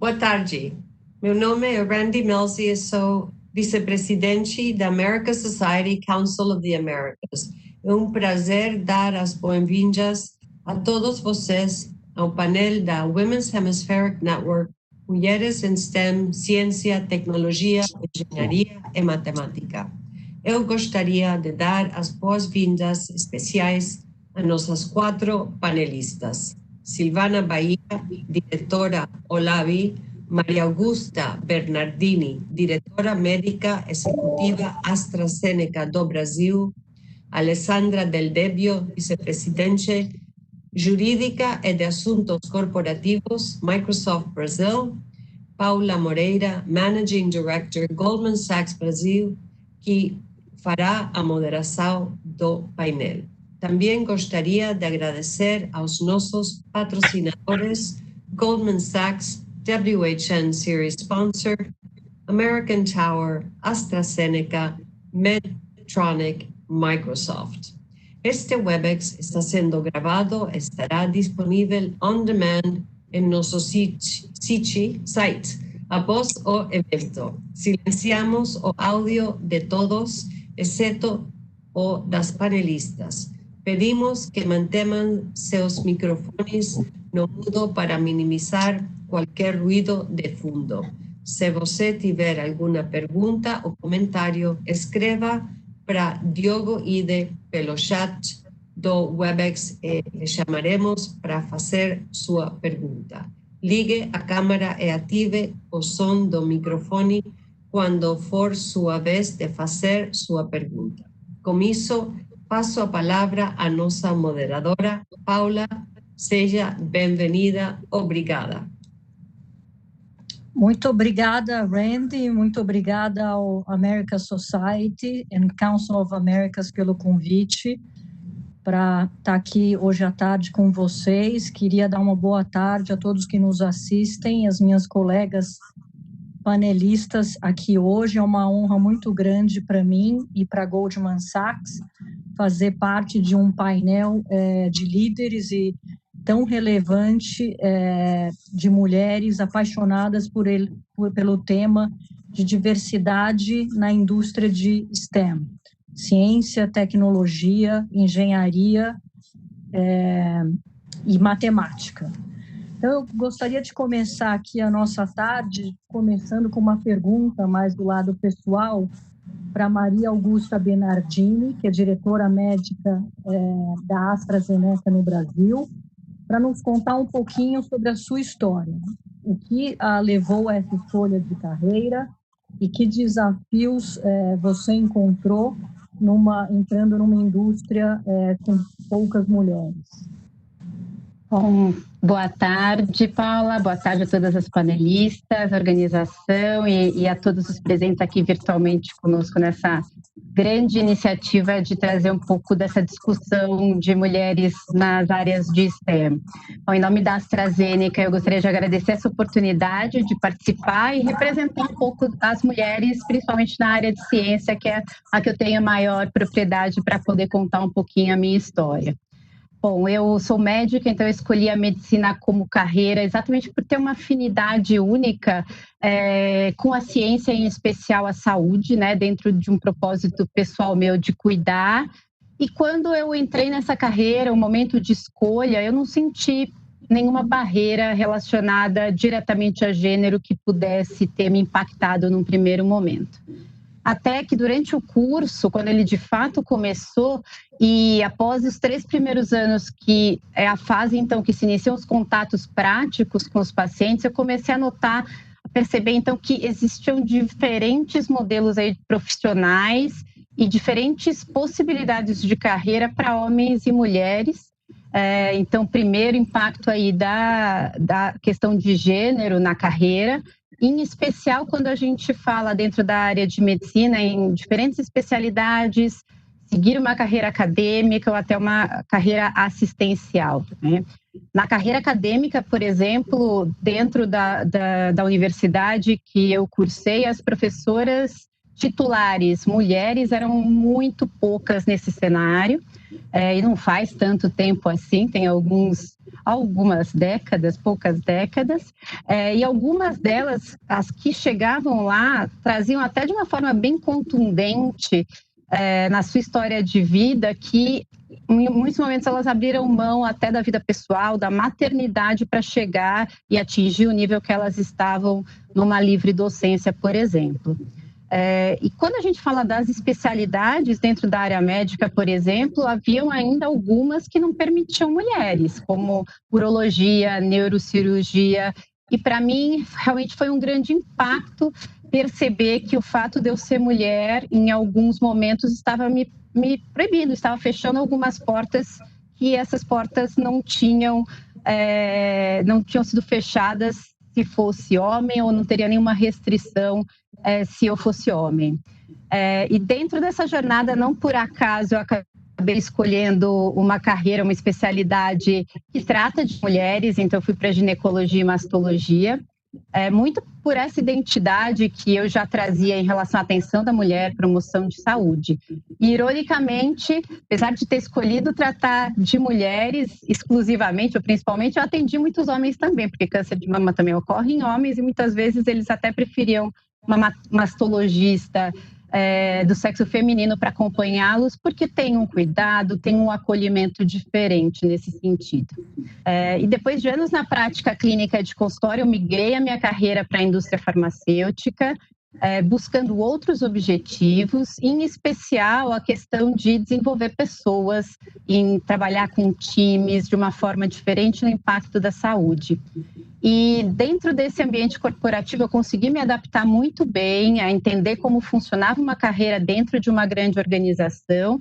Boa tarde. Meu nome é Randy Melzi e sou vice-presidente da American Society Council of the Americas. É um prazer dar as boas-vindas a todos vocês ao painel da Women's Hemispheric Network, Mulheres em STEM, Ciência, Tecnologia, Engenharia e Matemática. Eu gostaria de dar as boas-vindas especiais a nossas 4 panelistas. Silvana Bahia, diretora Olavi, Maria Augusta Bernardini, diretora médica executiva AstraZeneca do Brasil, Alessandra Del Debbio, vice-presidente jurídica e de assuntos corporativos, Microsoft Brasil, Paula Moreira, Managing Director Goldman Sachs Brasil, que fará a moderação do painel. Também gostaria de agradecer aos nossos patrocinadores, Goldman Sachs, WHN Series Sponsor, American Tower, AstraZeneca, Medtronic, Microsoft. Este Webex está sendo gravado e estará disponível on demand em nosso site após o evento. Silenciamos o áudio de todos, exceto o das panelistas. Pedimos que mantenham seus microfones no mudo para minimizar qualquer ruído de fundo. Se você tiver alguma pergunta ou comentário, escreva para Diogo Ide pelo chat do Webex e lhe chamaremos para fazer sua pergunta. Ligue a câmera e ative o som do microfone quando for sua vez de fazer sua pergunta. Com isso, passo a palavra à nossa moderadora, Paula. Seja bem-vinda. Obrigada. Muito obrigada, Randy. Muito obrigada ao American Society and Council of Americas pelo convite para estar aqui hoje à tarde com vocês. Queria dar uma boa tarde a todos que nos assistem, as minhas colegas panelistas aqui hoje. É uma honra muito grande para mim e para a Goldman Sachs fazer parte de um painel de líderes e tão relevante de mulheres apaixonadas pelo tema de diversidade na indústria de STEM, ciência, tecnologia, engenharia e matemática. Então, eu gostaria de começar aqui a nossa tarde, começando com uma pergunta mais do lado pessoal, para Maria Augusta Bernardini, que é diretora médica da AstraZeneca no Brasil, para nos contar um pouquinho sobre a sua história, o que a levou a essa escolha de carreira e que desafios você encontrou entrando numa indústria com poucas mulheres. Bom, boa tarde, Paula, boa tarde a todas as panelistas, a organização e a todos os presentes aqui virtualmente conosco nessa grande iniciativa de trazer um pouco dessa discussão de mulheres nas áreas de STEM. Bom, em nome da AstraZeneca, eu gostaria de agradecer essa oportunidade de participar e representar um pouco as mulheres, principalmente na área de ciência, que é a que eu tenho maior propriedade para poder contar um pouquinho a minha história. Bom, eu sou médica, então eu escolhi a medicina como carreira exatamente por ter uma afinidade única com a ciência, em especial a saúde, né, dentro de um propósito pessoal meu de cuidar. E quando eu entrei nessa carreira, o momento de escolha, eu não senti nenhuma barreira relacionada diretamente a gênero que pudesse ter me impactado num primeiro momento. Até que durante o curso, quando ele de fato começou, e após os 3 primeiros anos, que é a fase então que se iniciam os contatos práticos com os pacientes, eu comecei a perceber então que existiam diferentes modelos aí profissionais e diferentes possibilidades de carreira para homens e mulheres. Então, primeiro impacto aí da questão de gênero na carreira, em especial quando a gente fala dentro da área de medicina, em diferentes especialidades, seguir uma carreira acadêmica ou até uma carreira assistencial, né? Na carreira acadêmica, por exemplo, dentro da universidade que eu cursei, as professoras titulares mulheres eram muito poucas nesse cenário, e não faz tanto tempo assim, tem alguns algumas décadas, poucas décadas, e algumas delas, as que chegavam lá, traziam até de uma forma bem contundente na sua história de vida que em muitos momentos elas abriram mão até da vida pessoal, da maternidade para chegar e atingir o nível que elas estavam numa livre docência, por exemplo. E quando a gente fala das especialidades dentro da área médica, por exemplo, haviam ainda algumas que não permitiam mulheres, como urologia, neurocirurgia, e para mim realmente foi um grande impacto perceber que o fato de eu ser mulher, em alguns momentos, estava me proibindo, estava fechando algumas portas que essas portas não tinham sido fechadas se fosse homem, ou não teria nenhuma restrição se eu fosse homem. E dentro dessa jornada, não por acaso, eu acabei escolhendo uma carreira, uma especialidade que trata de mulheres, então eu fui para ginecologia e mastologia, muito por essa identidade que eu já trazia em relação à atenção da mulher, promoção de saúde. E, ironicamente, apesar de ter escolhido tratar de mulheres exclusivamente, ou principalmente, eu atendi muitos homens também, porque câncer de mama também ocorre em homens e muitas vezes eles até preferiam uma mastologista do sexo feminino para acompanhá-los, porque tem um cuidado, tem um acolhimento diferente nesse sentido. E depois de anos na prática clínica de consultório, eu migrei a minha carreira para a indústria farmacêutica, buscando outros objetivos, em especial a questão de desenvolver pessoas, em trabalhar com times de uma forma diferente no impacto da saúde. E dentro desse ambiente corporativo eu consegui me adaptar muito bem a entender como funcionava uma carreira dentro de uma grande organização,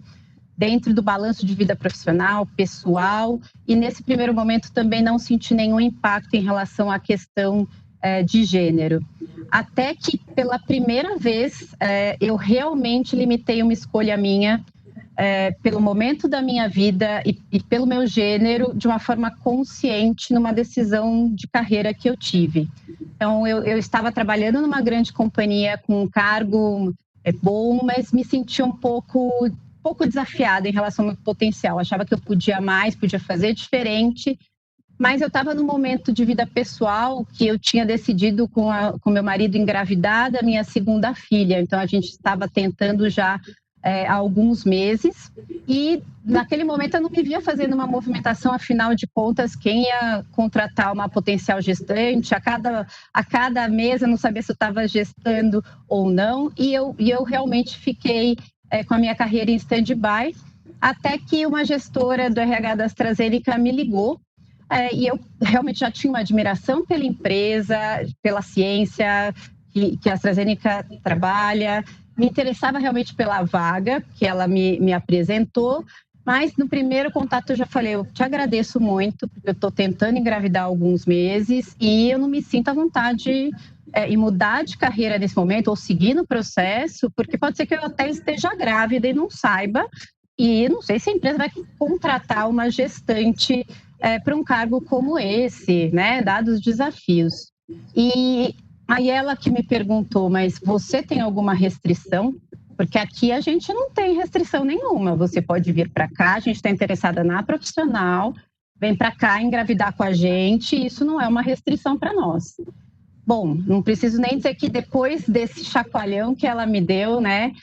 dentro do balanço de vida profissional, pessoal, e nesse primeiro momento também não senti nenhum impacto em relação à questão de gênero. Até que pela primeira vez eu realmente limitei uma escolha minha pelo momento da minha vida e pelo meu gênero, de uma forma consciente, numa decisão de carreira que eu tive. Então, eu estava trabalhando numa grande companhia com um cargo bom, mas me senti um pouco desafiada em relação ao meu potencial. Achava que eu podia mais, podia fazer diferente, mas eu estava num momento de vida pessoal que eu tinha decidido com meu marido engravidar da minha segunda filha. Então, a gente estava tentando já há alguns meses, e naquele momento eu não me via fazendo uma movimentação, afinal de contas, quem ia contratar uma potencial gestante, a cada mês eu não sabia se eu estava gestando ou não, e eu realmente fiquei com a minha carreira em stand-by, até que uma gestora do RH da AstraZeneca me ligou, e eu realmente já tinha uma admiração pela empresa, pela ciência que a AstraZeneca trabalha, me interessava realmente pela vaga que ela me apresentou, mas no primeiro contato eu já falei, eu te agradeço muito, porque eu estou tentando engravidar há alguns meses e eu não me sinto à vontade em mudar de carreira nesse momento ou seguir no processo, porque pode ser que eu até esteja grávida e não saiba, e não sei se a empresa vai contratar uma gestante para um cargo como esse, né, dados os desafios. E aí ela que me perguntou, mas você tem alguma restrição? Porque aqui a gente não tem restrição nenhuma. Você pode vir para cá, a gente está interessada na profissional, vem para cá engravidar com a gente, isso não é uma restrição para nós. Bom, não preciso nem dizer que depois desse chacoalhão que ela me deu, né,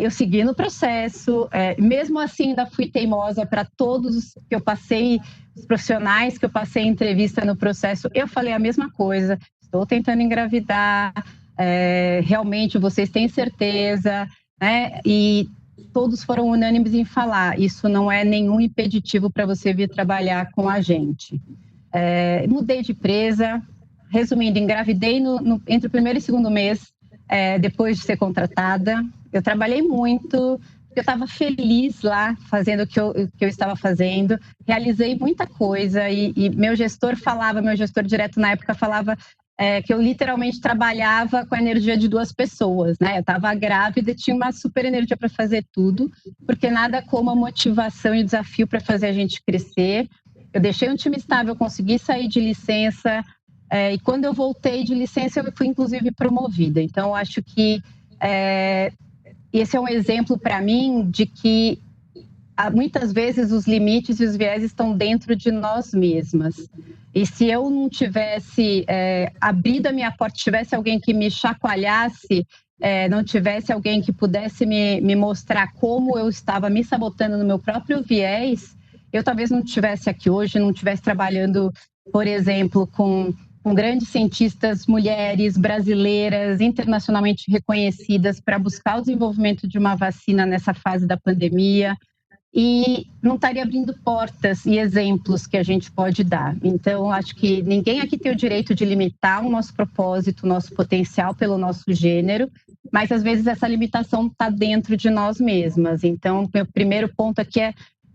eu segui no processo, mesmo assim ainda fui teimosa para todos os que eu passei, os profissionais que eu passei em entrevista no processo, eu falei a mesma coisa, estou tentando engravidar, realmente vocês têm certeza, né? E todos foram unânimes em falar, isso não é nenhum impeditivo para você vir trabalhar com a gente. Mudei de empresa, resumindo, engravidei entre o primeiro e segundo mês, depois de ser contratada. Eu trabalhei muito, eu estava feliz lá fazendo o que eu estava fazendo, realizei muita coisa e meu gestor direto na época falava que eu literalmente trabalhava com a energia de 2 pessoas, né? Eu estava grávida e tinha uma super energia para fazer tudo, porque nada como a motivação e o desafio para fazer a gente crescer. Eu deixei um time estável, consegui sair de licença, e quando eu voltei de licença eu fui inclusive promovida. Então eu acho que esse é um exemplo para mim de que muitas vezes os limites e os viés estão dentro de nós mesmas. E se eu não tivesse abrido a minha porta, tivesse alguém que me chacoalhasse, não tivesse alguém que pudesse me mostrar como eu estava me sabotando no meu próprio viés, eu talvez não estivesse aqui hoje, não estivesse trabalhando, por exemplo, com grandes cientistas mulheres brasileiras, internacionalmente reconhecidas, para buscar o desenvolvimento de uma vacina nessa fase da pandemia, e não estaria abrindo portas e exemplos que a gente pode dar. Então, acho que ninguém aqui tem o direito de limitar o nosso propósito, o nosso potencial pelo nosso gênero, mas às vezes essa limitação está dentro de nós mesmas. Então, o meu primeiro ponto aqui é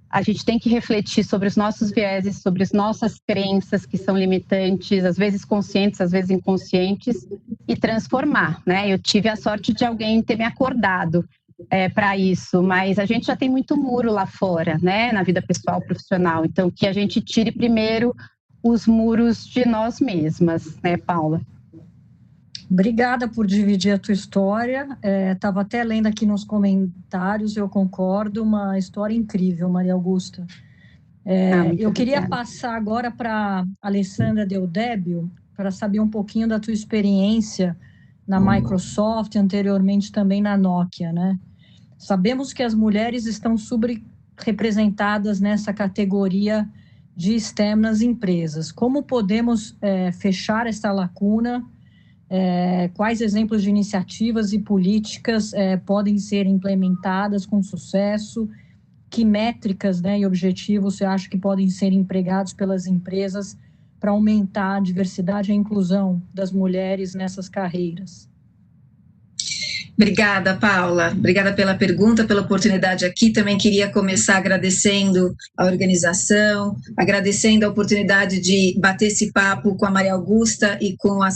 a gente tem que refletir sobre os nossos vieses, sobre as nossas crenças que são limitantes, às vezes conscientes, às vezes inconscientes, e transformar, né? Eu tive a sorte de alguém ter me acordado para isso, mas a gente já tem muito muro lá fora, né? Na vida pessoal, profissional. Então, que a gente tire primeiro os muros de nós mesmas, né, Paula? Obrigada por dividir a tua história. Estava até lendo aqui nos comentários, eu concordo, uma história incrível, Maria Augusta. Eu queria passar agora para Alessandra Deodébio, para saber um pouquinho da tua experiência na Microsoft, anteriormente também na Nokia, né? Sabemos que as mulheres estão subrepresentadas nessa categoria de STEM nas empresas. Como podemos fechar essa lacuna? Quais exemplos de iniciativas e políticas podem ser implementadas com sucesso? Que métricas, né, e objetivos você acha que podem ser empregados pelas empresas para aumentar a diversidade e a inclusão das mulheres nessas carreiras? Obrigada, Paula. Obrigada pela pergunta, pela oportunidade aqui. Também queria começar agradecendo a organização, agradecendo a oportunidade de bater esse papo com a Maria Augusta e com a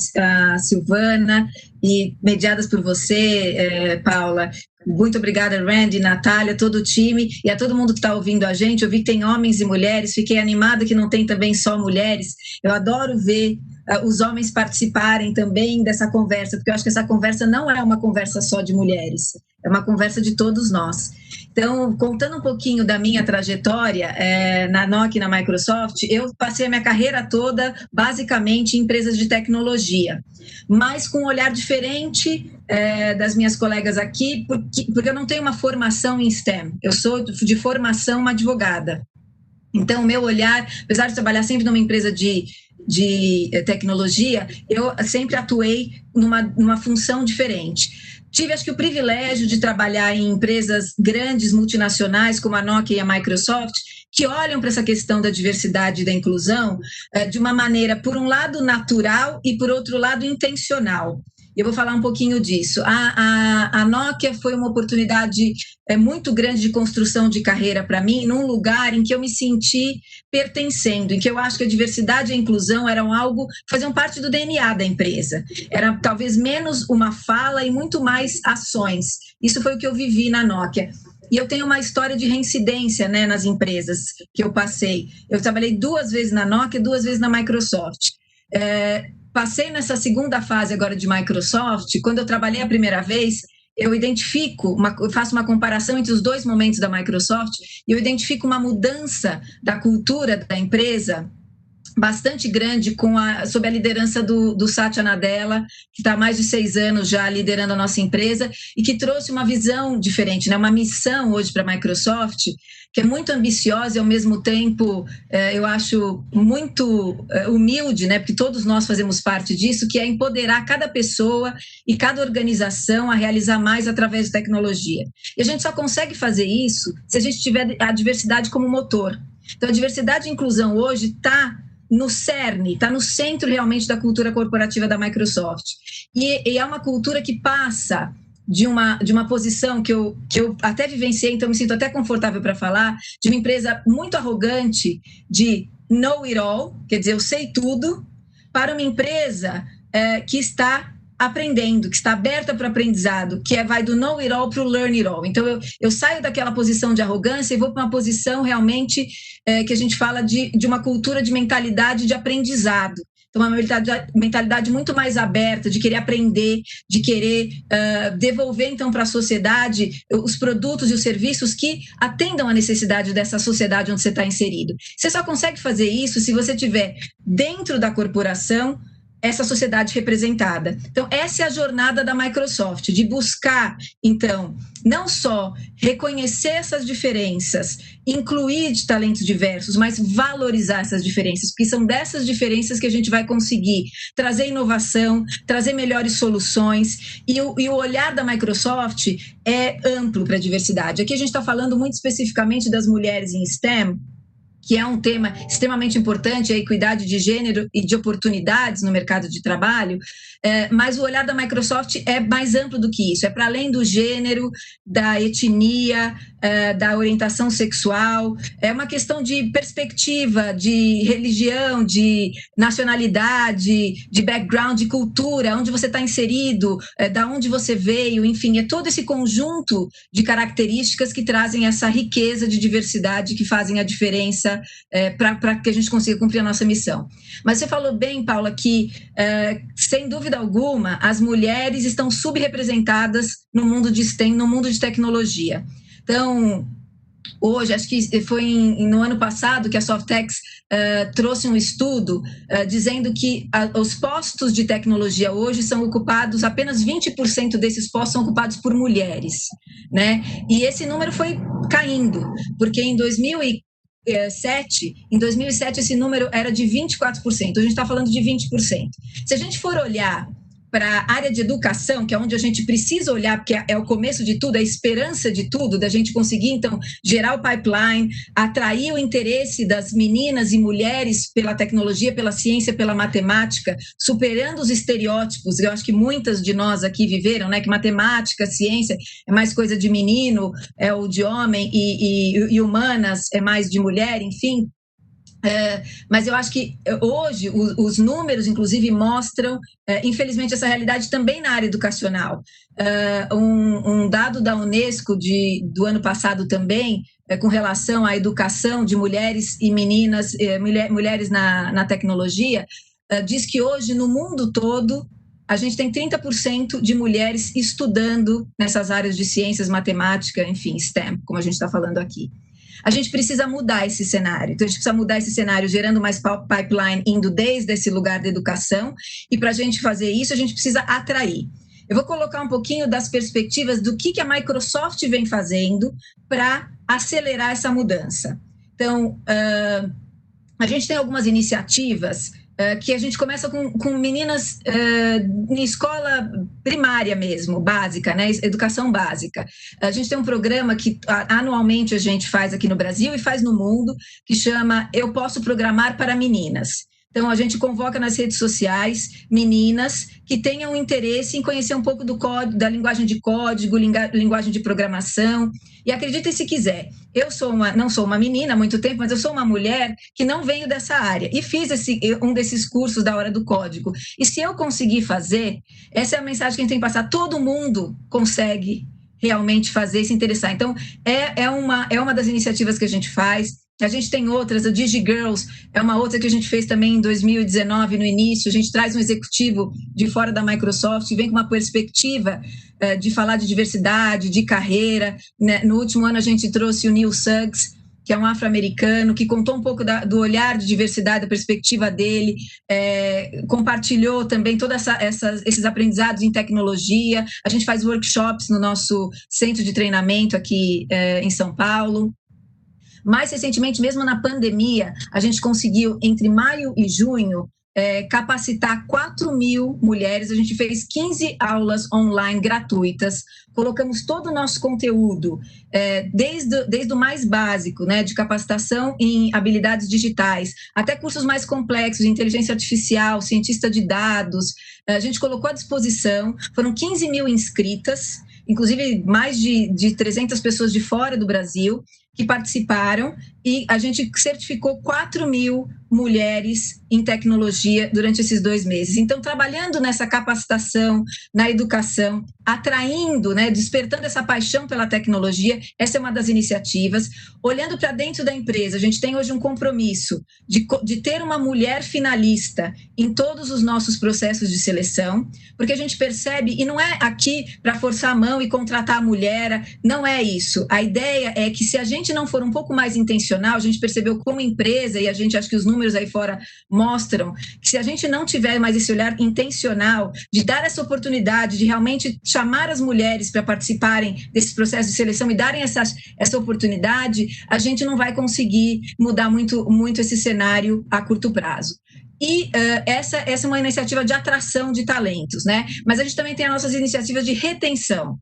Silvana, e mediadas por você, Paula. Muito obrigada, Randy, Natália, todo o time e a todo mundo que está ouvindo a gente. Eu vi que tem homens e mulheres, fiquei animada que não tem também só mulheres. Eu adoro ver os homens participarem também dessa conversa, porque eu acho que essa conversa não é uma conversa só de mulheres, é uma conversa de todos nós. Então, contando um pouquinho da minha trajetória na Nokia e na Microsoft, eu passei a minha carreira toda basicamente em empresas de tecnologia, mas com um olhar diferente das minhas colegas aqui, porque eu não tenho uma formação em STEM, eu sou de formação uma advogada. Então, o meu olhar, apesar de trabalhar sempre numa empresa de tecnologia, eu sempre atuei numa função diferente. Tive, acho que, o privilégio de trabalhar em empresas grandes, multinacionais, como a Nokia e a Microsoft, que olham para essa questão da diversidade e da inclusão de uma maneira, por um lado, natural e, por outro lado, intencional. Eu vou falar um pouquinho disso. A Nokia foi uma oportunidade muito grande de construção de carreira para mim, num lugar em que eu me senti pertencendo, em que eu acho que a diversidade e a inclusão eram algo que faziam parte do DNA da empresa. Era talvez menos uma fala e muito mais ações. Isso foi o que eu vivi na Nokia. E eu tenho uma história de reincidência, né, nas empresas que eu passei. Eu trabalhei 2 vezes na Nokia, 2 vezes na Microsoft. Passei nessa segunda fase agora de Microsoft. Quando eu trabalhei a primeira vez, eu faço uma comparação entre os 2 momentos da Microsoft e eu identifico uma mudança da cultura da empresa bastante grande sob a liderança do Satya Nadella, que está há mais de 6 anos já liderando a nossa empresa e que trouxe uma visão diferente, né? Uma missão hoje para a Microsoft que é muito ambiciosa e ao mesmo tempo eu acho muito humilde, né? Porque todos nós fazemos parte disso, que é empoderar cada pessoa e cada organização a realizar mais através de tecnologia. E a gente só consegue fazer isso se a gente tiver a diversidade como motor. Então a diversidade e inclusão hoje está no cerne, está no centro realmente da cultura corporativa da Microsoft. E é uma cultura que passa de uma posição que eu até vivenciei, então me sinto até confortável para falar, de uma empresa muito arrogante, de know it all, quer dizer, eu sei tudo, para uma empresa que está aprendendo, que está aberta para o aprendizado, que vai do know it all para o learn it all. Então, eu saio daquela posição de arrogância e vou para uma posição realmente que a gente fala de uma cultura de mentalidade de aprendizado. Então, uma mentalidade muito mais aberta, de querer aprender, de querer devolver, então, para a sociedade os produtos e os serviços que atendam à necessidade dessa sociedade onde você está inserido. Você só consegue fazer isso se você estiver dentro da corporação, essa sociedade representada. Então, essa é a jornada da Microsoft, de buscar, então, não só reconhecer essas diferenças, incluir de talentos diversos, mas valorizar essas diferenças, porque são dessas diferenças que a gente vai conseguir trazer inovação, trazer melhores soluções, e o olhar da Microsoft é amplo para a diversidade. Aqui a gente está falando muito especificamente das mulheres em STEM, que é um tema extremamente importante, a equidade de gênero e de oportunidades no mercado de trabalho, mas o olhar da Microsoft é mais amplo do que isso, é para além do gênero, da etnia, da orientação sexual, é uma questão de perspectiva, de religião, de nacionalidade, de background, de cultura, onde você está inserido, da onde você veio, enfim, é todo esse conjunto de características que trazem essa riqueza de diversidade que fazem a diferença para que a gente consiga cumprir a nossa missão. Mas você falou bem, Paula, que, sem dúvida alguma, as mulheres estão subrepresentadas no mundo de STEM, no mundo de tecnologia. Então, hoje, acho que foi no ano passado que a Softex trouxe um estudo dizendo que os postos de tecnologia hoje são ocupados, apenas 20% desses postos são ocupados por mulheres, né? E esse número foi caindo, porque em 2007 esse número era de 24%, a gente está falando de 20%. Se a gente for olhar para a área de educação, que é onde a gente precisa olhar, porque é o começo de tudo, a esperança de tudo, da gente conseguir, então, gerar o pipeline, atrair o interesse das meninas e mulheres pela tecnologia, pela ciência, pela matemática, superando os estereótipos. Eu acho que muitas de nós aqui viveram, né, que matemática, ciência é mais coisa de menino, é o de homem, e humanas é mais de mulher, enfim. Mas eu acho que hoje os números, inclusive, mostram, infelizmente, essa realidade também na área educacional. Um dado da Unesco do ano passado também, com relação à educação de mulheres e meninas, mulheres na tecnologia, diz que hoje, no mundo todo, a gente tem 30% de mulheres estudando nessas áreas de ciências, matemática, enfim, STEM, como a gente está falando aqui. A gente precisa mudar esse cenário. Então, a gente precisa mudar esse cenário gerando mais pipeline, indo desde esse lugar da educação, e para a gente fazer isso, a gente precisa atrair. Eu vou colocar um pouquinho das perspectivas do que a Microsoft vem fazendo para acelerar essa mudança. Então, a gente tem algumas iniciativas que a gente começa com meninas em escola primária mesmo, básica, né? Educação básica. A gente tem um programa que anualmente a gente faz aqui no Brasil e faz no mundo, que chama Eu Posso Programar para Meninas. Então, a gente convoca nas redes sociais meninas que tenham interesse em conhecer um pouco do código, da linguagem de código, linguagem de programação. E acreditem se quiser, eu não sou uma menina há muito tempo, mas eu sou uma mulher que não venho dessa área. E fiz um desses cursos da Hora do Código. E se eu conseguir fazer, essa é a mensagem que a gente tem que passar. Todo mundo consegue realmente fazer e se interessar. Então, é uma das iniciativas que a gente faz. A gente tem outras, a DigiGirls é uma outra que a gente fez também em 2019, no início. A gente traz um executivo de fora da Microsoft e vem com uma perspectiva de falar de diversidade, de carreira. Né? No último ano, a gente trouxe o Neil Suggs, que é um afro-americano, que contou um pouco do olhar de diversidade, da perspectiva dele, compartilhou também todos esses aprendizados em tecnologia. A gente faz workshops no nosso centro de treinamento aqui em São Paulo. Mais recentemente, mesmo na pandemia, a gente conseguiu, entre maio e junho, capacitar 4.000 mulheres. A gente fez 15 aulas online gratuitas, colocamos todo o nosso conteúdo, desde o mais básico, né, de capacitação em habilidades digitais, até cursos mais complexos, de inteligência artificial, cientista de dados. A gente colocou à disposição, foram 15.000 inscritas, inclusive mais de 300 pessoas de fora do Brasil, que participaram e a gente certificou 4.000 mulheres em tecnologia durante esses 2 meses. Então, trabalhando nessa capacitação, na educação, atraindo, né, despertando essa paixão pela tecnologia, essa é uma das iniciativas. Olhando para dentro da empresa, a gente tem hoje um compromisso de ter uma mulher finalista em todos os nossos processos de seleção, porque a gente percebe, e não é aqui para forçar a mão e contratar a mulher, não é isso. A ideia é que se a gente não for um pouco mais intencional, a gente percebeu como empresa, e a gente acha que os números aí fora mostram, que se a gente não tiver mais esse olhar intencional de dar essa oportunidade, de realmente chamar as mulheres para participarem desses processos de seleção e darem essa oportunidade, a gente não vai conseguir mudar muito esse cenário a curto prazo. E essa é uma iniciativa de atração de talentos, né? Mas a gente também tem as nossas iniciativas de retenção.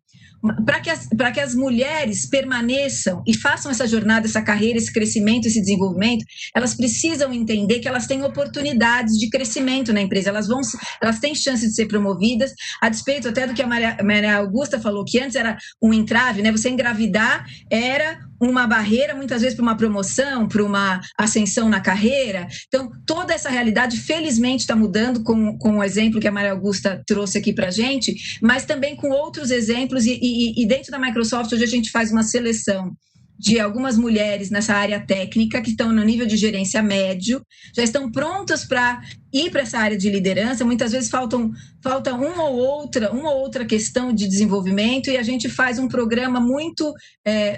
Para que as mulheres permaneçam e façam essa jornada, essa carreira, esse crescimento, esse desenvolvimento, elas precisam entender que elas têm oportunidades de crescimento na empresa, elas têm chance de ser promovidas, a despeito até do que a Maria Augusta falou, que antes era um entrave, né? Você engravidar era uma barreira, muitas vezes, para uma promoção, para uma ascensão na carreira. Então, toda essa realidade, felizmente, está mudando com o exemplo que a Maria Augusta trouxe aqui para a gente, mas também com outros exemplos, e dentro da Microsoft, hoje a gente faz uma seleção de algumas mulheres nessa área técnica que estão no nível de gerência médio, já estão prontas para ir para essa área de liderança. Muitas vezes falta uma ou outra questão de desenvolvimento, e a gente faz um programa muito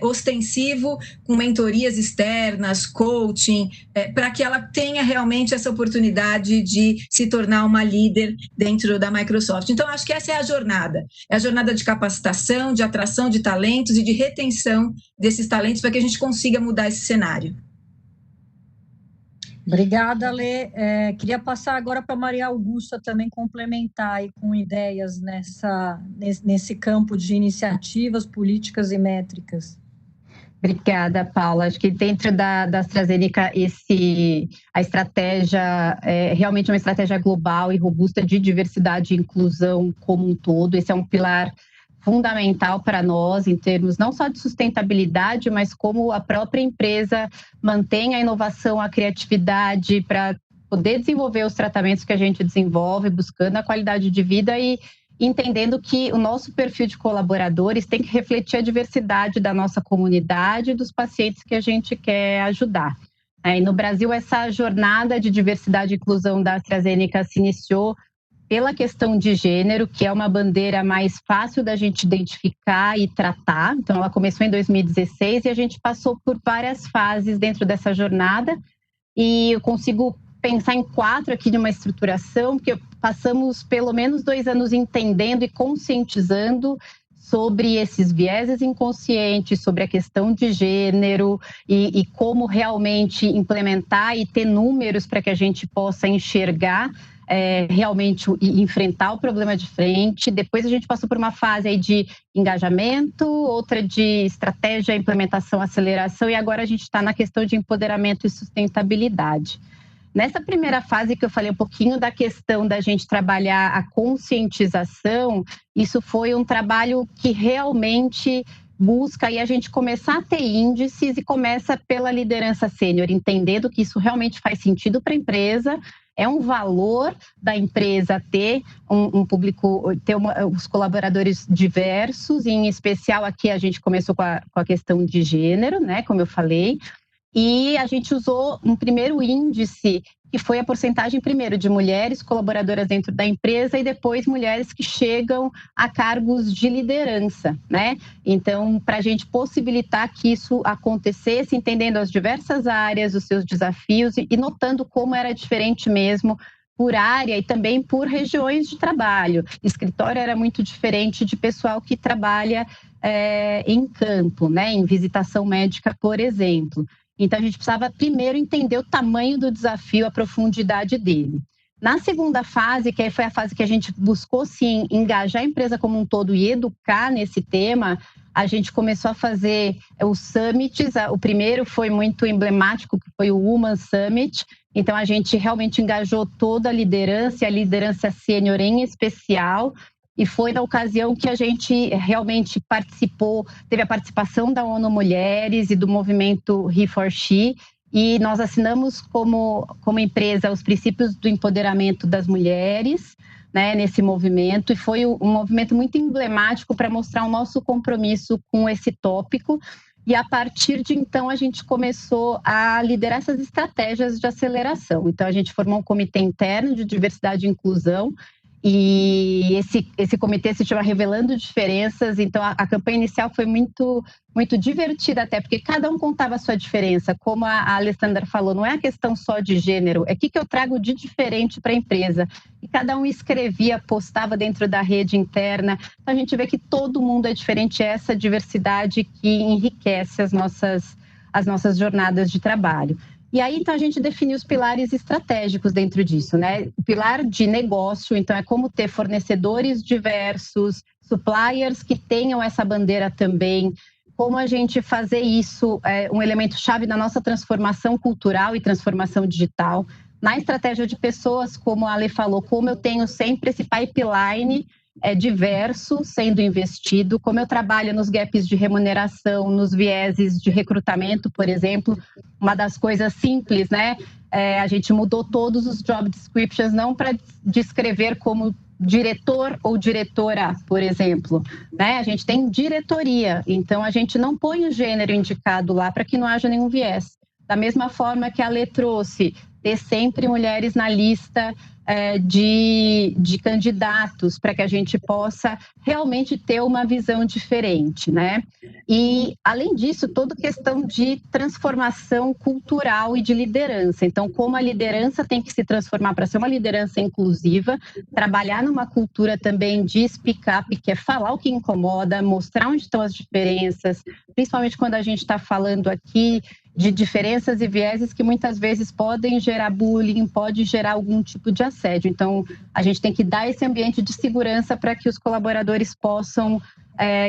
ostensivo, com mentorias externas, coaching, para que ela tenha realmente essa oportunidade de se tornar uma líder dentro da Microsoft. Então, acho que essa é a jornada de capacitação, de atração de talentos e de retenção desses talentos, para que a gente consiga mudar esse cenário. Obrigada, Lê. Queria passar agora para a Maria Augusta também complementar aí com ideias nesse campo de iniciativas, políticas e métricas. Obrigada, Paula. Acho que dentro da AstraZeneca a estratégia é realmente uma estratégia global e robusta de diversidade e inclusão como um todo. Esse é um pilar fundamental para nós em termos não só de sustentabilidade, mas como a própria empresa mantém a inovação, a criatividade para poder desenvolver os tratamentos que a gente desenvolve, buscando a qualidade de vida e entendendo que o nosso perfil de colaboradores tem que refletir a diversidade da nossa comunidade e dos pacientes que a gente quer ajudar. E no Brasil, essa jornada de diversidade e inclusão da AstraZeneca se iniciou pela questão de gênero, que é uma bandeira mais fácil da gente identificar e tratar. Então, ela começou em 2016 e a gente passou por várias fases dentro dessa jornada, e eu consigo pensar em 4 aqui de uma estruturação, porque passamos pelo menos 2 anos entendendo e conscientizando sobre esses vieses inconscientes, sobre a questão de gênero e como realmente implementar e ter números para que a gente possa enxergar realmente enfrentar o problema de frente. Depois a gente passou por uma fase aí de engajamento, outra de estratégia, implementação, aceleração, e agora a gente está na questão de empoderamento e sustentabilidade. Nessa primeira fase que eu falei um pouquinho da questão da gente trabalhar a conscientização, isso foi um trabalho que realmente busca aí a gente começar a ter índices, e começa pela liderança sênior, entendendo que isso realmente faz sentido para a empresa. É um valor da empresa ter um público, ter os colaboradores diversos, e em especial aqui a gente começou com a questão de gênero, né, como eu falei, e a gente usou um primeiro índice, que foi a porcentagem primeiro de mulheres colaboradoras dentro da empresa e depois mulheres que chegam a cargos de liderança, né? Então, para a gente possibilitar que isso acontecesse, entendendo as diversas áreas, os seus desafios e notando como era diferente mesmo por área e também por regiões de trabalho. Escritório era muito diferente de pessoal que trabalha em campo, né? Em visitação médica, por exemplo. Então, a gente precisava primeiro entender o tamanho do desafio, a profundidade dele. Na segunda fase, que aí foi a fase que a gente buscou, sim, engajar a empresa como um todo e educar nesse tema, a gente começou a fazer os summits. O primeiro foi muito emblemático, que foi o Woman Summit. Então, a gente realmente engajou toda a liderança, e a liderança sênior em especial, e foi na ocasião que a gente realmente participou, teve a participação da ONU Mulheres e do movimento He4She, e nós assinamos como empresa os princípios do empoderamento das mulheres, né, nesse movimento, e foi um movimento muito emblemático para mostrar o nosso compromisso com esse tópico. E a partir de então a gente começou a liderar essas estratégias de aceleração. Então a gente formou um comitê interno de diversidade e inclusão, e esse comitê se chama Revelando Diferenças. Então a campanha inicial foi muito divertida, até porque cada um contava a sua diferença. Como a Alessandra falou, não é a questão só de gênero, é o que eu trago de diferente para a empresa. E cada um escrevia, postava dentro da rede interna. Então a gente vê que todo mundo é diferente, é essa diversidade que enriquece as nossas jornadas de trabalho. E aí, então, a gente definiu os pilares estratégicos dentro disso, né? O pilar de negócio, então, é como ter fornecedores diversos, suppliers que tenham essa bandeira também, como a gente fazer isso, um elemento chave na nossa transformação cultural e transformação digital. Na estratégia de pessoas, como a Ale falou, como eu tenho sempre esse pipeline diverso sendo investido, como eu trabalho nos gaps de remuneração, nos vieses de recrutamento, por exemplo. Uma das coisas simples, né? A gente mudou todos os job descriptions, não para descrever como diretor ou diretora, por exemplo, né? A gente tem diretoria, então a gente não põe o gênero indicado lá para que não haja nenhum viés. Da mesma forma que a Lê trouxe, ter sempre mulheres na lista de candidatos, para que a gente possa realmente ter uma visão diferente, né? E, além disso, toda questão de transformação cultural e de liderança. Então, como a liderança tem que se transformar para ser uma liderança inclusiva, trabalhar numa cultura também de speak up, que é falar o que incomoda, mostrar onde estão as diferenças, principalmente quando a gente está falando aqui de diferenças e vieses que muitas vezes podem gerar bullying, pode gerar algum tipo de assédio. Então, a gente tem que dar esse ambiente de segurança para que os colaboradores possam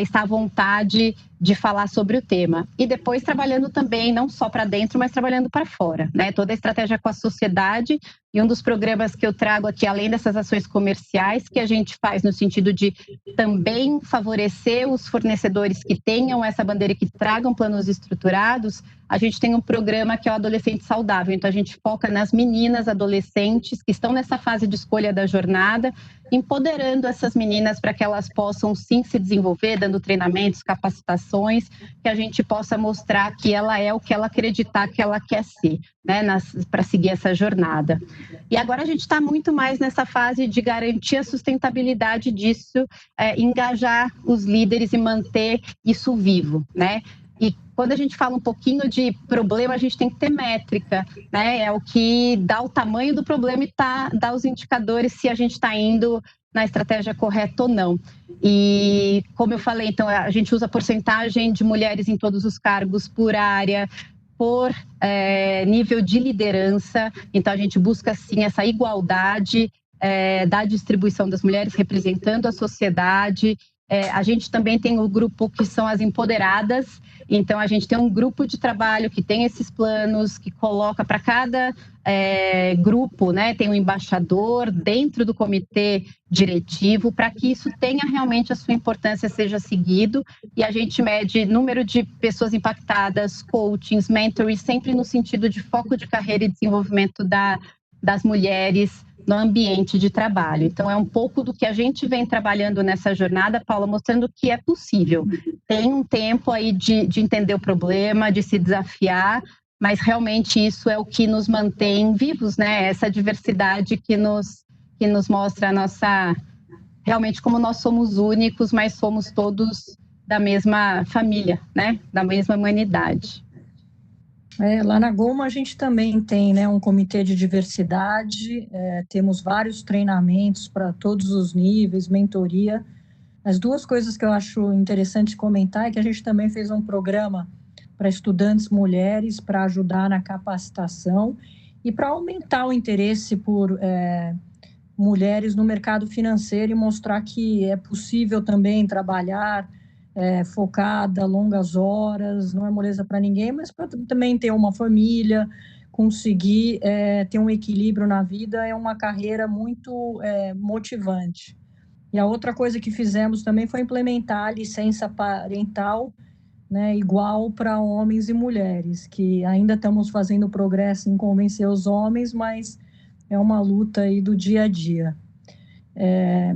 estar à vontade de falar sobre o tema. E depois trabalhando também, não só para dentro, mas trabalhando para fora, né? Toda a estratégia com a sociedade, e um dos programas que eu trago aqui, além dessas ações comerciais, que a gente faz no sentido de também favorecer os fornecedores que tenham essa bandeira e que tragam planos estruturados, a gente tem um programa que é o Adolescente Saudável. Então, a gente foca nas meninas, adolescentes que estão nessa fase de escolha da jornada, empoderando essas meninas para que elas possam, sim, se desenvolver, dando treinamentos, capacitações, que a gente possa mostrar que ela é o que ela acreditar que ela quer ser, né, para seguir essa jornada. E agora a gente está muito mais nessa fase de garantir a sustentabilidade disso, engajar os líderes e manter isso vivo, né? E quando a gente fala um pouquinho de problema, a gente tem que ter métrica, né? É o que dá o tamanho do problema e dá os indicadores se a gente está indo na estratégia correta ou não. E, como eu falei, então, a gente usa porcentagem de mulheres em todos os cargos por área, por nível de liderança. Então, a gente busca, sim, essa igualdade da distribuição das mulheres representando a sociedade. A gente também tem o grupo que são as empoderadas. Então, a gente tem um grupo de trabalho que tem esses planos, que coloca para cada grupo, né, tem um embaixador dentro do comitê diretivo, para que isso tenha realmente a sua importância, seja seguido. E a gente mede número de pessoas impactadas, coachings, mentors, sempre no sentido de foco de carreira e desenvolvimento das mulheres no ambiente de trabalho. Então, é um pouco do que a gente vem trabalhando nessa jornada, Paula, mostrando que é possível. Tem um tempo aí de entender o problema, de se desafiar, mas realmente isso é o que nos mantém vivos, né? Essa diversidade que nos mostra a nossa... Realmente como nós somos únicos, mas somos todos da mesma família, né? Da mesma humanidade. Lá na Goma a gente também tem, né, um comitê de diversidade, temos vários treinamentos para todos os níveis, mentoria. As duas coisas que eu acho interessante comentar é que a gente também fez um programa para estudantes mulheres para ajudar na capacitação e para aumentar o interesse por mulheres no mercado financeiro e mostrar que é possível também trabalhar focada, longas horas, não é moleza para ninguém, mas para também ter uma família, conseguir ter um equilíbrio na vida, é uma carreira muito motivante. E a outra coisa que fizemos também foi implementar a licença parental, né, igual para homens e mulheres, que ainda estamos fazendo progresso em convencer os homens, mas é uma luta aí do dia a dia.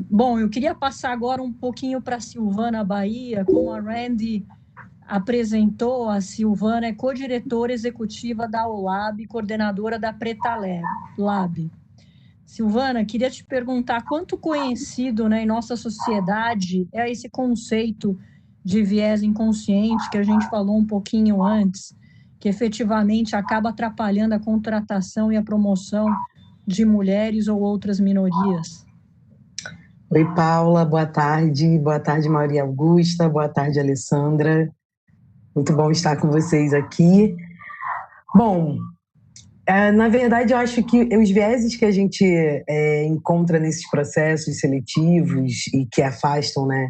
Bom, eu queria passar agora um pouquinho para a Silvana Bahia. Como a Randy apresentou, a Silvana é co-diretora executiva da ULAB, coordenadora da Preta Lab. Silvana, queria te perguntar quanto conhecido, né, em nossa sociedade é esse conceito de viés inconsciente que a gente falou um pouquinho antes, que efetivamente acaba atrapalhando a contratação e a promoção de mulheres ou outras minorias. Oi, Paula, boa tarde. Boa tarde, Maria Augusta. Boa tarde, Alessandra. Muito bom estar com vocês aqui. Bom, na verdade, eu acho que os vieses que a gente encontra nesses processos seletivos e que afastam, né,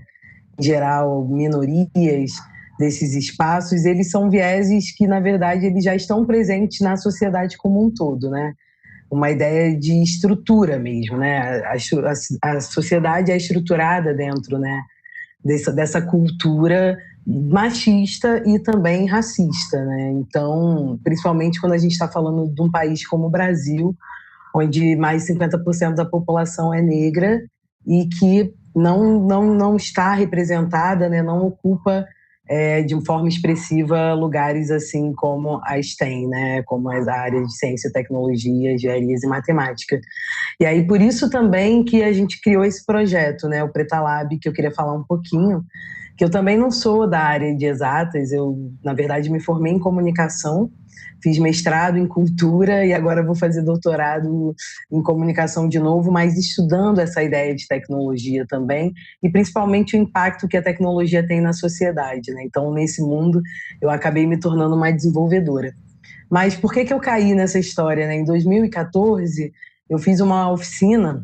em geral, minorias desses espaços, eles são vieses que, na verdade, eles já estão presentes na sociedade como um todo, né? Uma ideia de estrutura mesmo, né? A sociedade é estruturada dentro, né, dessa cultura machista e também racista, né? Então, principalmente quando a gente está falando de um país como o Brasil, onde mais de 50% da população é negra e que não está representada, né? Não ocupa de forma expressiva lugares assim como a STEM, né? Como as áreas de ciência, tecnologia, engenharias e matemática. E aí, por isso também que a gente criou esse projeto, né? O Preta Lab, que eu queria falar um pouquinho, que eu também não sou da área de exatas, eu, na verdade, me formei em comunicação, fiz mestrado em cultura e agora vou fazer doutorado em comunicação de novo, mas estudando essa ideia de tecnologia também e principalmente o impacto que a tecnologia tem na sociedade, né? Então, nesse mundo, eu acabei me tornando uma desenvolvedora. Mas por que eu caí nessa história, né? Em 2014, eu fiz uma oficina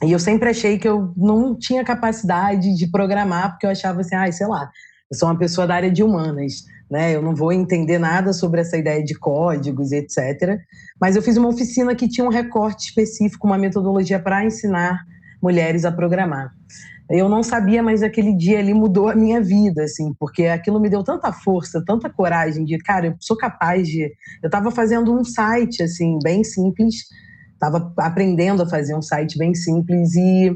e eu sempre achei que eu não tinha capacidade de programar, porque eu achava assim, sei lá, eu sou uma pessoa da área de humanas, né? Eu não vou entender nada sobre essa ideia de códigos, etc. Mas eu fiz uma oficina que tinha um recorte específico, uma metodologia para ensinar mulheres a programar. Eu não sabia, mas aquele dia ali mudou a minha vida, assim, porque aquilo me deu tanta força, tanta coragem de, cara, eu sou capaz de... Eu estava fazendo um site, assim, bem simples, estava aprendendo a fazer um site bem simples e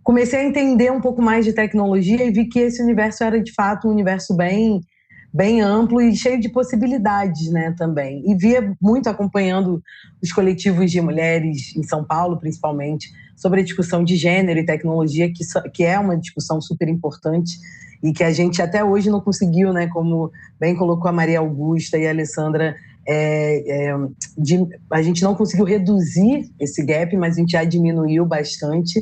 comecei a entender um pouco mais de tecnologia e vi que esse universo era, de fato, um universo bem amplo e cheio de possibilidades, né, também. E via muito acompanhando os coletivos de mulheres em São Paulo, principalmente, sobre a discussão de gênero e tecnologia, que é uma discussão super importante e que a gente até hoje não conseguiu, né, como bem colocou a Maria Augusta e a Alessandra, a gente não conseguiu reduzir esse gap, mas a gente já diminuiu bastante.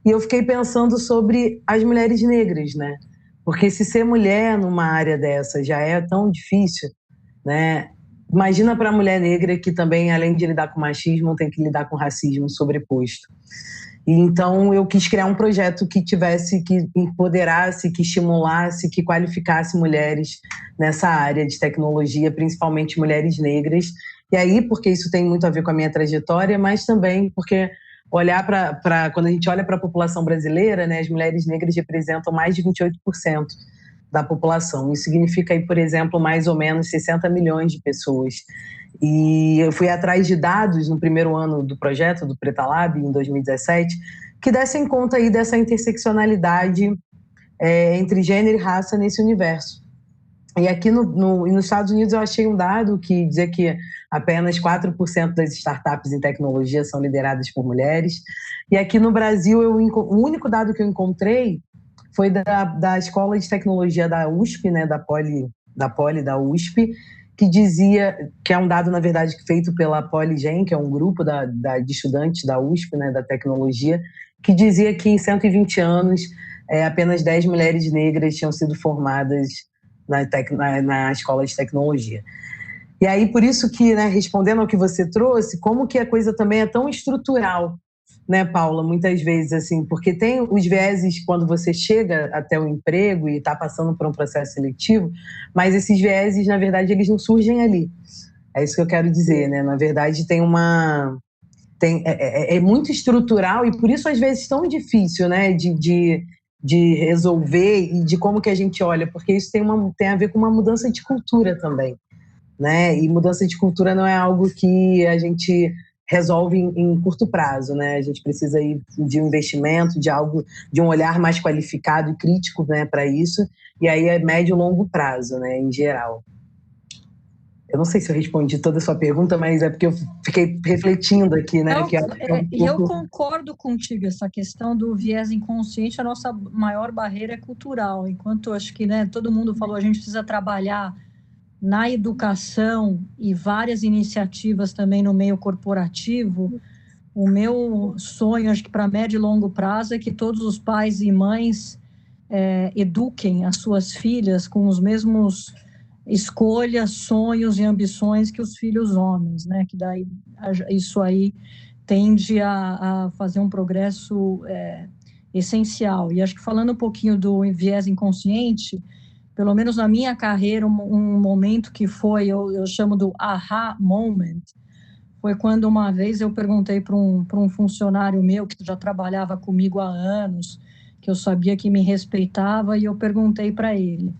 E eu fiquei pensando sobre as mulheres negras, né? Porque se ser mulher numa área dessa já é tão difícil, né? Imagina para a mulher negra que também, além de lidar com machismo, tem que lidar com racismo sobreposto. E então eu quis criar um projeto que empoderasse, que estimulasse, que qualificasse mulheres nessa área de tecnologia, principalmente mulheres negras. E aí, porque isso tem muito a ver com a minha trajetória, mas também porque quando a gente olha para a população brasileira, né, as mulheres negras representam mais de 28% da população. Isso significa, aí, por exemplo, mais ou menos 60 milhões de pessoas. E eu fui atrás de dados no primeiro ano do projeto, do Preta Lab, em 2017, que dessem conta aí dessa interseccionalidade entre gênero e raça nesse universo. E aqui nos Estados Unidos eu achei um dado que dizia que apenas 4% das startups em tecnologia são lideradas por mulheres. E aqui no Brasil, o único dado que eu encontrei foi da Escola de Tecnologia da USP, né, da USP, que dizia, que é um dado, na verdade, feito pela Poligen, que é um grupo de estudantes da USP, né, da tecnologia, que dizia que em 120 anos apenas 10 mulheres negras tinham sido formadas na escola de tecnologia. E aí, por isso que, né, respondendo ao que você trouxe, como que a coisa também é tão estrutural, né, Paula, muitas vezes, assim, porque tem os vieses quando você chega até o emprego e está passando por um processo seletivo, mas esses vieses, na verdade, eles não surgem ali. É isso que eu quero dizer, né? Na verdade, tem é muito estrutural e por isso às vezes tão difícil, né, de resolver e de como que a gente olha, porque isso tem a ver com uma mudança de cultura também, né? E mudança de cultura não é algo que a gente resolve em curto prazo, né? A gente precisa aí de um investimento, de um olhar mais qualificado e crítico, né, para isso, e aí é médio e longo prazo, né, em geral. Eu não sei se eu respondi toda a sua pergunta, mas é porque eu fiquei refletindo aqui, né? Eu concordo contigo, essa questão do viés inconsciente, a nossa maior barreira é cultural, enquanto acho que, né, todo mundo falou, a gente precisa trabalhar na educação e várias iniciativas também no meio corporativo. O meu sonho, acho que para médio e longo prazo, é que todos os pais e mães eduquem as suas filhas com os mesmos escolhas, sonhos e ambições que os filhos homens, né? Que daí isso aí tende a fazer um progresso essencial. E acho que falando um pouquinho do viés inconsciente, pelo menos na minha carreira, um momento que foi, eu chamo do aha moment, foi quando uma vez eu perguntei para um funcionário meu que já trabalhava comigo há anos, que eu sabia que me respeitava, e eu perguntei para ele: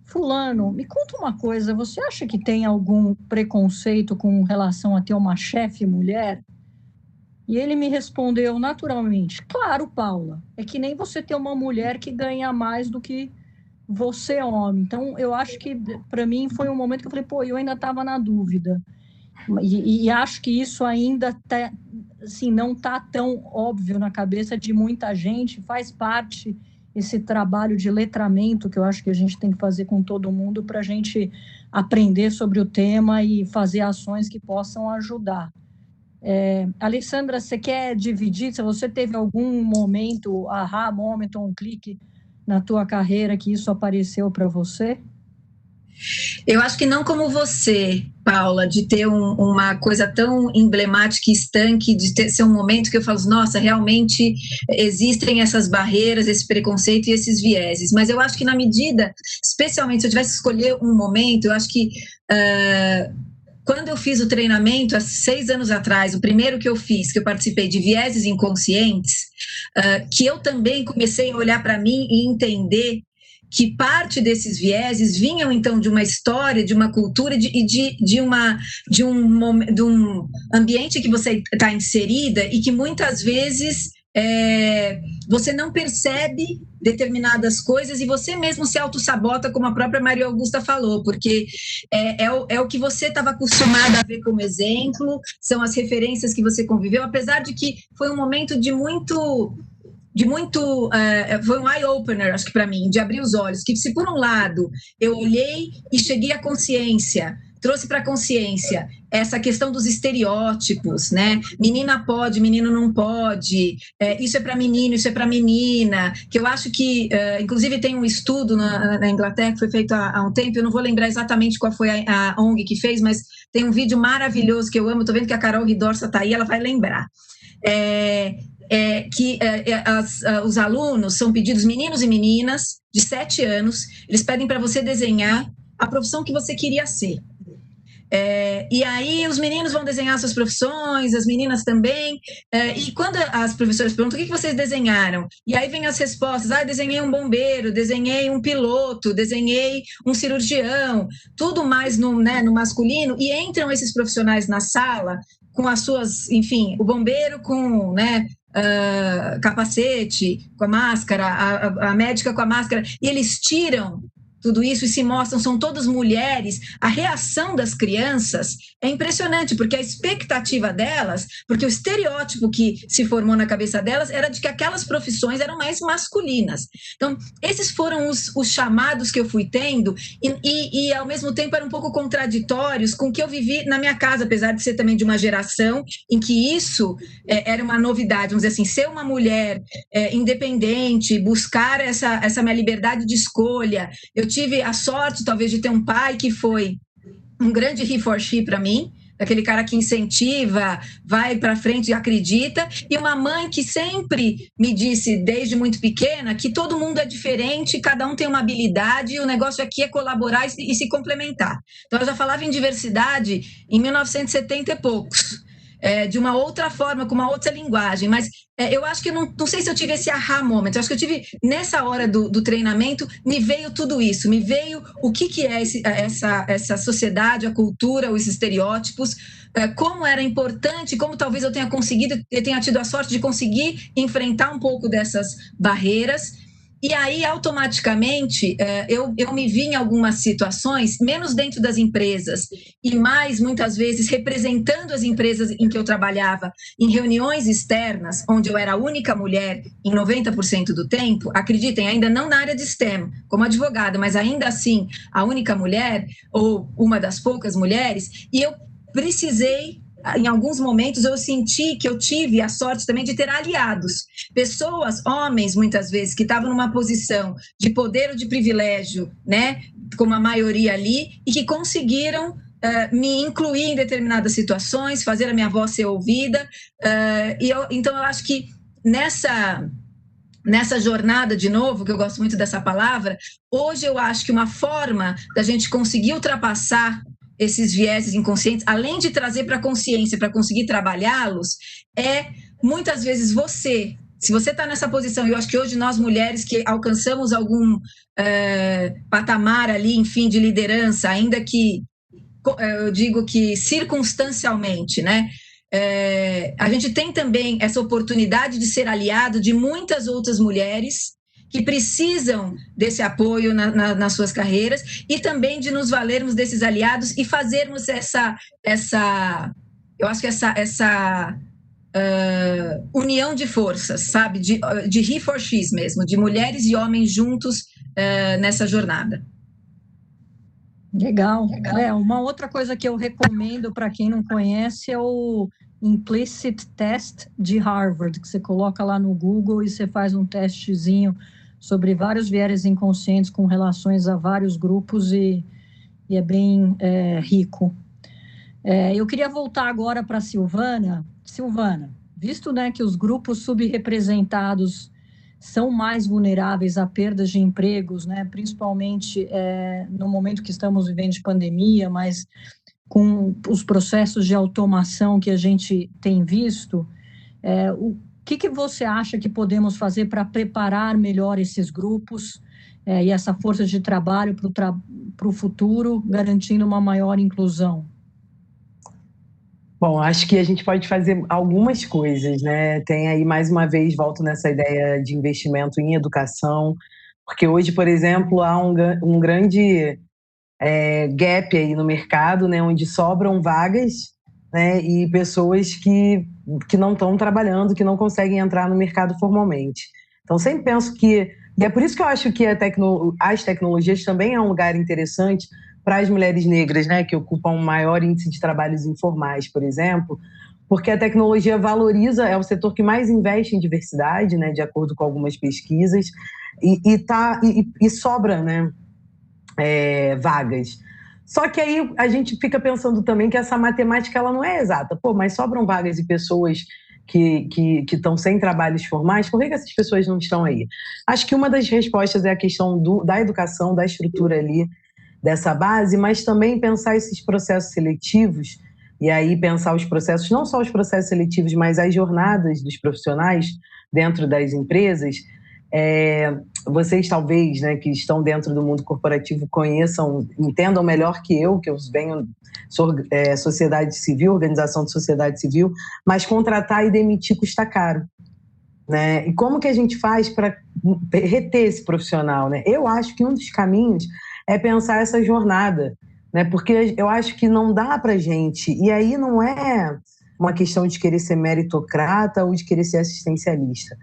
fulano, me conta uma coisa, você acha que tem algum preconceito com relação a ter uma chefe mulher? E ele me respondeu naturalmente: claro, Paula, é que nem você ter uma mulher que ganha mais do que você, homem. Então, eu acho que, para mim, foi um momento que eu falei, eu ainda estava na dúvida. E acho que isso ainda assim, não está tão óbvio na cabeça de muita gente, faz parte esse trabalho de letramento que eu acho que a gente tem que fazer com todo mundo para a gente aprender sobre o tema e fazer ações que possam ajudar. Alessandra, você quer dividir, se você teve algum momento, momento, um clique na tua carreira que isso apareceu para você? Eu acho que não como você, Paula, de ter uma coisa tão emblemática e estanque, de ser um momento que eu falo, nossa, realmente existem essas barreiras, esse preconceito e esses vieses. Mas eu acho que na medida, especialmente se eu tivesse que escolher um momento, eu acho que quando eu fiz o treinamento, há 6 anos atrás, o primeiro que eu fiz, que eu participei de vieses inconscientes, que eu também comecei a olhar para mim e entender que parte desses vieses vinham, então, de uma história, de uma cultura e de um ambiente que você está inserida e que muitas vezes você não percebe determinadas coisas e você mesmo se autossabota, como a própria Maria Augusta falou, porque é o que você estava acostumada a ver como exemplo, são as referências que você conviveu, apesar de que foi um momento foi um eye-opener, acho que para mim, de abrir os olhos, que se por um lado eu olhei e cheguei à consciência, trouxe para a consciência essa questão dos estereótipos, né? Menina pode, menino não pode, isso é para menino, isso é para menina, que eu acho que, inclusive tem um estudo na Inglaterra que foi feito há um tempo, eu não vou lembrar exatamente qual foi a ONG que fez, mas tem um vídeo maravilhoso que eu amo, estou vendo que a Carol Ridorsa está aí, ela vai lembrar. Os alunos são pedidos, meninos e meninas de 7 anos, eles pedem para você desenhar a profissão que você queria ser. E aí os meninos vão desenhar suas profissões, as meninas também, e quando as professoras perguntam o que vocês desenharam, e aí vem as respostas, desenhei um bombeiro, desenhei um piloto, desenhei um cirurgião, tudo mais no masculino, e entram esses profissionais na sala com as suas, enfim, o bombeiro com, capacete, com a máscara, a médica com a máscara, e eles tiram tudo isso e se mostram, são todas mulheres. A reação das crianças é impressionante, porque a expectativa delas, porque o estereótipo que se formou na cabeça delas era de que aquelas profissões eram mais masculinas. Então, esses foram os chamados que eu fui tendo e ao mesmo tempo eram um pouco contraditórios com o que eu vivi na minha casa, apesar de ser também de uma geração em que isso era uma novidade, vamos dizer assim, ser uma mulher independente, buscar essa minha liberdade de escolha. Eu tive a sorte, talvez, de ter um pai que foi um grande he for she para mim, aquele cara que incentiva, vai para frente e acredita, e uma mãe que sempre me disse, desde muito pequena, que todo mundo é diferente, cada um tem uma habilidade, e o negócio aqui é colaborar e se complementar. Então, eu já falava em diversidade em 1970 e poucos. de uma outra forma, com uma outra linguagem, mas eu acho que não sei se eu tive esse aha moment, eu acho que eu tive, nessa hora do treinamento, me veio tudo isso, me veio o que é essa sociedade, a cultura, os estereótipos, como era importante, como talvez eu tenha tido a sorte de conseguir enfrentar um pouco dessas barreiras. E aí, automaticamente, eu me vi em algumas situações, menos dentro das empresas, e mais, muitas vezes, representando as empresas em que eu trabalhava, em reuniões externas, onde eu era a única mulher em 90% do tempo, acreditem, ainda não na área de STEM, como advogada, mas ainda assim, a única mulher, ou uma das poucas mulheres, e eu precisei... Em alguns momentos eu senti que eu tive a sorte também de ter aliados, pessoas, homens muitas vezes, que estavam numa posição de poder ou de privilégio, né, como a maioria ali, e que conseguiram me incluir em determinadas situações, fazer a minha voz ser ouvida, então eu acho que nessa jornada, de novo, que eu gosto muito dessa palavra, hoje eu acho que uma forma da gente conseguir ultrapassar esses vieses inconscientes, além de trazer para a consciência, para conseguir trabalhá-los, muitas vezes se você está nessa posição, e eu acho que hoje nós mulheres que alcançamos algum patamar ali, enfim, de liderança, ainda que, eu digo que circunstancialmente, né? A gente tem também essa oportunidade de ser aliado de muitas outras mulheres que precisam desse apoio nas suas carreiras, e também de nos valermos desses aliados e fazermos eu acho que essa união de forças, sabe? De he for she mesmo, de mulheres e homens juntos nessa jornada. Legal. Uma outra coisa que eu recomendo para quem não conhece é o Implicit Test de Harvard, que você coloca lá no Google e você faz um testezinho sobre vários vieses inconscientes com relações a vários grupos e é bem rico. Eu queria voltar agora para a Silvana. Silvana, visto, né, que os grupos subrepresentados são mais vulneráveis a perdas de empregos, né, principalmente no momento que estamos vivendo de pandemia, mas com os processos de automação que a gente tem visto, o que você acha que podemos fazer para preparar melhor esses grupos e essa força de trabalho para o futuro, garantindo uma maior inclusão? Bom, acho que a gente pode fazer algumas coisas, né? Tem aí, mais uma vez, volto nessa ideia de investimento em educação, porque hoje, por exemplo, há um grande gap aí no mercado, né? Onde sobram vagas, né? E pessoas que não estão trabalhando, que não conseguem entrar no mercado formalmente. Então, sempre penso que... E é por isso que eu acho que as tecnologias também é um lugar interessante para as mulheres negras, né, que ocupam um maior índice de trabalhos informais, por exemplo, porque a tecnologia valoriza, é o setor que mais investe em diversidade, né, de acordo com algumas pesquisas, e sobra, né, vagas. Só que aí a gente fica pensando também que essa matemática ela não é exata. Pô, mas sobram vagas de pessoas que estão sem trabalhos formais, por que essas pessoas não estão aí? Acho que uma das respostas é a questão da educação, da estrutura ali, dessa base, mas também pensar esses processos seletivos, e aí pensar os processos, não só os processos seletivos, mas as jornadas dos profissionais dentro das empresas. Vocês talvez, né, que estão dentro do mundo corporativo, entendam melhor que eu sou sociedade civil, organização de sociedade civil, mas contratar e demitir custa caro, né? E como que a gente faz para reter esse profissional, né? Eu acho que um dos caminhos é pensar essa jornada, né? Porque eu acho que não dá para gente, e aí não é uma questão de querer ser meritocrata ou de querer ser assistencialista,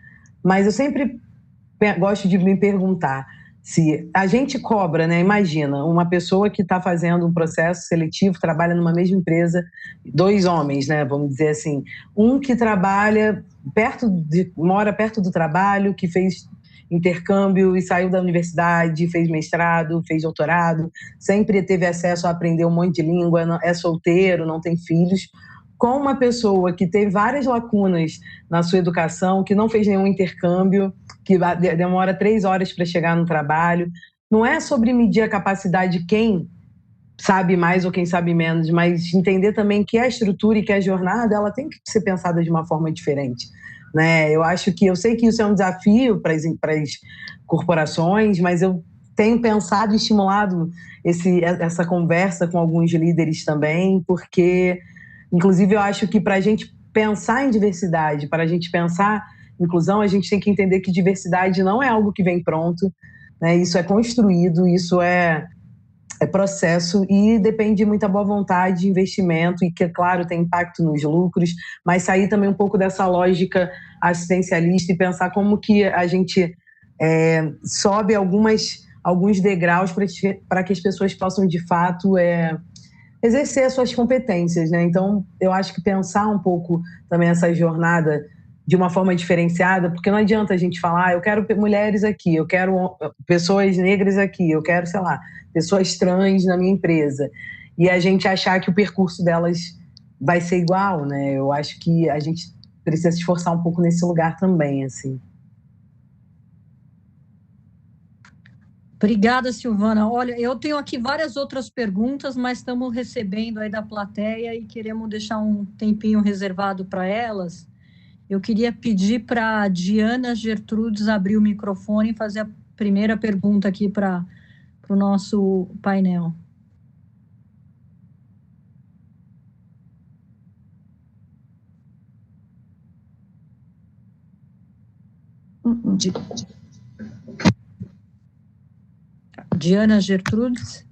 mas eu sempre gosto de me perguntar se a gente cobra, né? Imagina, uma pessoa que está fazendo um processo seletivo, trabalha numa mesma empresa, 2 homens, né? Vamos dizer assim, um que trabalha mora perto do trabalho, que fez intercâmbio e saiu da universidade, fez mestrado, fez doutorado, sempre teve acesso a aprender um monte de língua, é solteiro, não tem filhos, com uma pessoa que teve várias lacunas na sua educação, que não fez nenhum intercâmbio, que demora 3 horas para chegar no trabalho. Não é sobre medir a capacidade de quem sabe mais ou quem sabe menos, mas entender também que a estrutura e que a jornada, ela tem que ser pensada de uma forma diferente, né? Eu sei que isso é um desafio para as corporações, mas eu tenho pensado e estimulado essa conversa com alguns líderes também, porque, inclusive, eu acho que para a gente pensar em diversidade, para a gente pensar em inclusão, a gente tem que entender que diversidade não é algo que vem pronto, né? Isso é construído, isso é processo e depende de muita boa vontade, investimento e que, claro, tem impacto nos lucros, mas sair também um pouco dessa lógica assistencialista e pensar como que a gente sobe alguns degraus para que as pessoas possam, de fato, exercer as suas competências, né? Então, eu acho que pensar um pouco também essa jornada de uma forma diferenciada, porque não adianta a gente falar, eu quero mulheres aqui, eu quero pessoas negras aqui, eu quero, sei lá, pessoas trans na minha empresa, e a gente achar que o percurso delas vai ser igual, né? Eu acho que a gente precisa se esforçar um pouco nesse lugar também, assim. Obrigada, Silvana. Olha, eu tenho aqui várias outras perguntas, mas estamos recebendo aí da plateia e queremos deixar um tempinho reservado para elas. Eu queria pedir para a Diana Gertrudes abrir o microfone e fazer a primeira pergunta aqui para o nosso painel. Diana Gertrudes?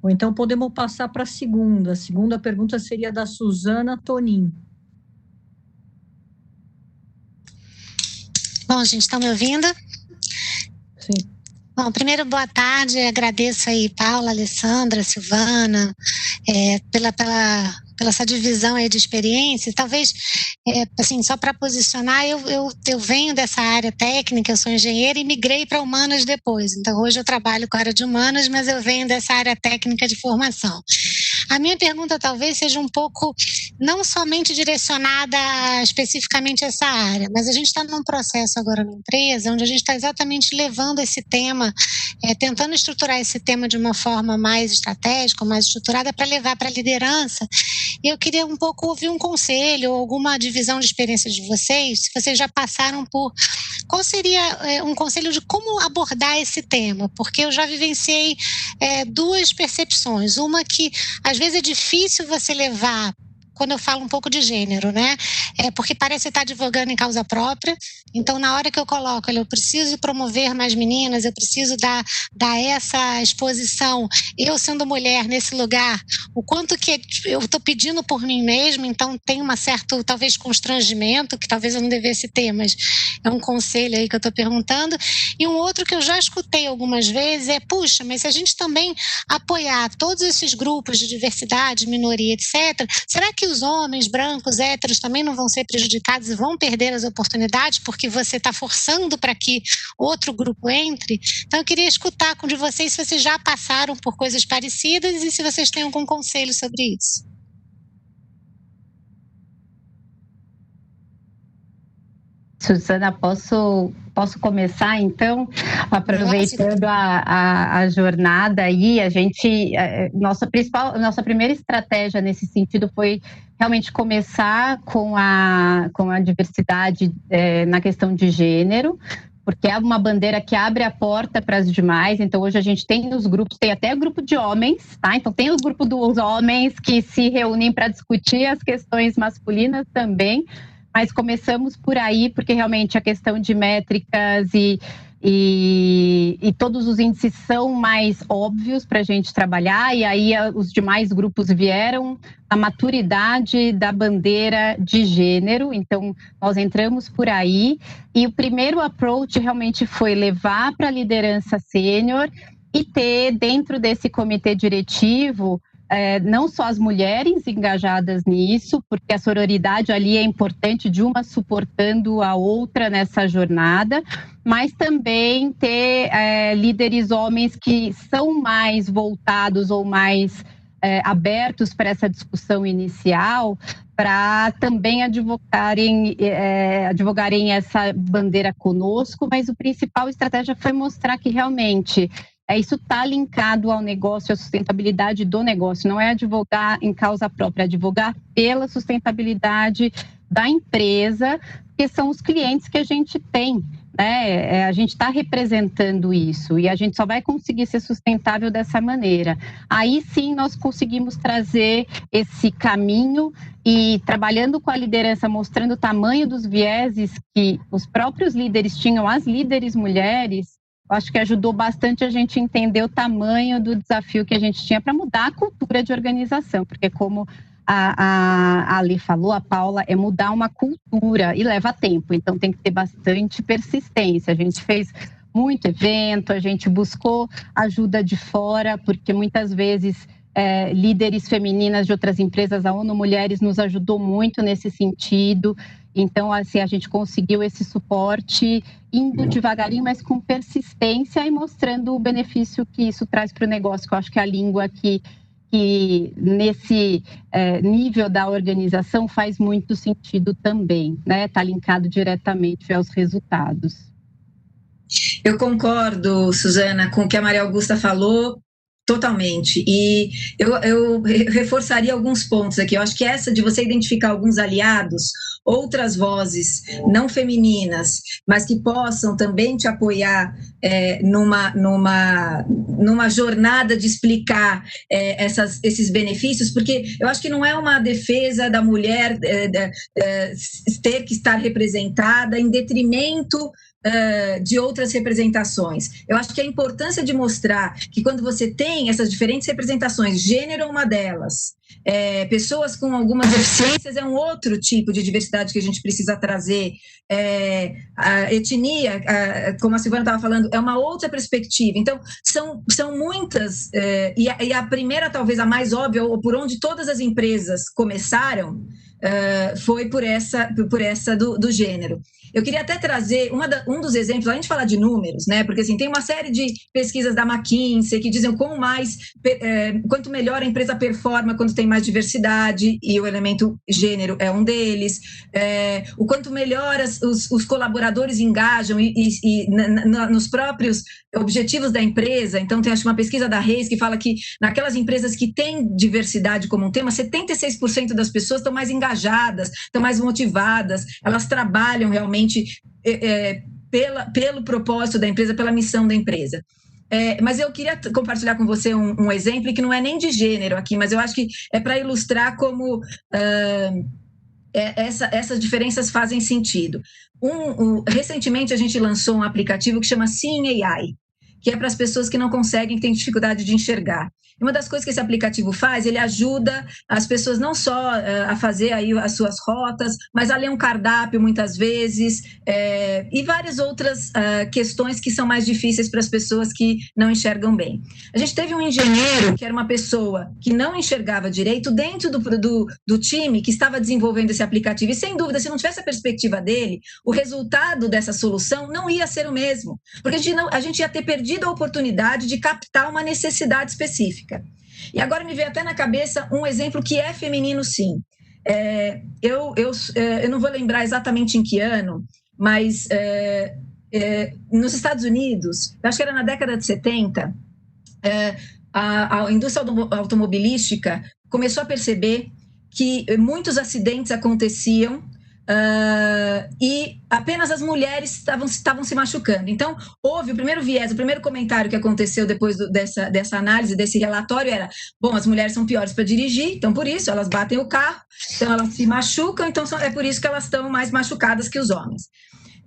Ou então podemos passar para a segunda. A segunda pergunta seria da Suzana Tonin. Bom, gente, estão me ouvindo? Sim. Bom, primeiro, boa tarde. Agradeço aí, Paula, Alessandra, Silvana, pela essa divisão aí de experiências. Talvez, assim, só para posicionar, eu venho dessa área técnica, eu sou engenheira e migrei para humanas depois. Então, hoje eu trabalho com a área de humanas, mas eu venho dessa área técnica de formação. A minha pergunta talvez seja um pouco, não somente direcionada especificamente a essa área, mas a gente está num processo agora na empresa, onde a gente está exatamente levando esse tema, tentando estruturar esse tema de uma forma mais estratégica, mais estruturada, para levar para a liderança. E eu queria um pouco ouvir um conselho, ou alguma divisão de experiências de vocês, se vocês já passaram por... Qual seria um conselho de como abordar esse tema? Porque eu já vivenciei duas percepções. Uma que, às vezes, é difícil você levar, quando eu falo um pouco de gênero, né? Porque parece estar advogando em causa própria. Então, na hora que eu coloco, eu preciso promover mais meninas, eu preciso dar essa exposição, eu sendo mulher nesse lugar, o quanto que eu estou pedindo por mim mesma, então tem um certo, talvez, constrangimento, que talvez eu não devesse ter, mas é um conselho aí que eu estou perguntando. E um outro que eu já escutei algumas vezes puxa, mas se a gente também apoiar todos esses grupos de diversidade, minoria, etc., será que os homens brancos, héteros, também não vão ser prejudicados e vão perder as oportunidades porque você está forçando para que outro grupo entre? Então, eu queria escutar de vocês se vocês já passaram por coisas parecidas e se vocês têm algum conselho sobre isso. Suzana, posso começar, então? Aproveitando a jornada aí, nossa primeira estratégia nesse sentido foi realmente começar com a diversidade na questão de gênero, porque é uma bandeira que abre a porta para as demais. Então, hoje a gente tem os grupos, tem até grupo de homens, tá? Então, tem o grupo dos homens que se reúnem para discutir as questões masculinas também, mas começamos por aí, porque realmente a questão de métricas e todos os índices são mais óbvios para a gente trabalhar, e aí os demais grupos vieram a maturidade da bandeira de gênero. Então nós entramos por aí, e o primeiro approach realmente foi levar para a liderança sênior e ter dentro desse comitê diretivo não só as mulheres engajadas nisso, porque a sororidade ali é importante, de uma suportando a outra nessa jornada, mas também ter líderes homens que são mais voltados ou mais abertos para essa discussão inicial, para também advogarem essa bandeira conosco, mas o principal estratégia foi mostrar que realmente isso está linkado ao negócio, à sustentabilidade do negócio, não é advogar em causa própria, é advogar pela sustentabilidade da empresa, porque são os clientes que a gente tem, né? A gente está representando isso e a gente só vai conseguir ser sustentável dessa maneira. Aí sim nós conseguimos trazer esse caminho e trabalhando com a liderança, mostrando o tamanho dos vieses que os próprios líderes tinham, as líderes mulheres, eu acho que ajudou bastante a gente entender o tamanho do desafio que a gente tinha para mudar a cultura de organização, porque como a Ali falou, a Paula, é mudar uma cultura e leva tempo, então tem que ter bastante persistência. A gente fez muito evento, a gente buscou ajuda de fora, porque muitas vezes líderes femininas de outras empresas, a ONU Mulheres nos ajudou muito nesse sentido. Então, assim, a gente conseguiu esse suporte indo devagarinho, mas com persistência e mostrando o benefício que isso traz para o negócio, que eu acho que a língua que nesse nível da organização faz muito sentido também, né? Está linkado diretamente aos resultados. Eu concordo, Suzana, com o que a Maria Augusta falou, totalmente. E eu reforçaria alguns pontos aqui. Eu acho que essa de você identificar alguns aliados, outras vozes não femininas, mas que possam também te apoiar numa jornada de explicar esses benefícios, porque eu acho que não é uma defesa da mulher ter que estar representada em detrimento de outras representações. Eu acho que a importância de mostrar que quando você tem essas diferentes representações, gênero é uma delas, pessoas com algumas deficiências é um outro tipo de diversidade que a gente precisa trazer, a etnia, como a Silvana estava falando, é uma outra perspectiva. Então, são muitas, e a primeira, talvez a mais óbvia, ou por onde todas as empresas começaram, foi por essa do gênero. Eu queria até trazer um dos exemplos, além de falar de números, né? Porque assim, tem uma série de pesquisas da McKinsey que dizem quanto melhor a empresa performa quando tem mais diversidade, e o elemento gênero é um deles, o quanto melhor os colaboradores engajam nos próprios objetivos da empresa. Então, tem acho uma pesquisa da Reis que fala que naquelas empresas que têm diversidade como um tema, 76% das pessoas estão mais engajadas, estão mais motivadas, elas trabalham realmente pelo propósito da empresa, pela missão da empresa. Mas eu queria compartilhar com você um exemplo que não é nem de gênero aqui, mas eu acho que é para ilustrar como essas diferenças fazem sentido. Recentemente a gente lançou um aplicativo que chama Seeing AI, que é para as pessoas que não conseguem, que têm dificuldade de enxergar. E uma das coisas que esse aplicativo faz, ele ajuda as pessoas não só a fazer aí as suas rotas, mas a ler um cardápio muitas vezes, e várias outras questões que são mais difíceis para as pessoas que não enxergam bem. A gente teve um engenheiro, que era uma pessoa que não enxergava direito, dentro do time que estava desenvolvendo esse aplicativo. E sem dúvida, se não tivesse a perspectiva dele, o resultado dessa solução não ia ser o mesmo, porque a gente ia ter perdido a oportunidade de captar uma necessidade específica. E agora me veio até na cabeça um exemplo que é feminino, sim. Eu não vou lembrar exatamente em que ano, mas nos Estados Unidos, acho que era na década de 70, a indústria automobilística começou a perceber que muitos acidentes aconteciam e apenas as mulheres estavam se machucando. Então, houve o primeiro viés, o primeiro comentário que aconteceu depois dessa análise, desse relatório, era: bom, as mulheres são piores para dirigir, então por isso elas batem o carro, então elas se machucam, então é por isso que elas estão mais machucadas que os homens.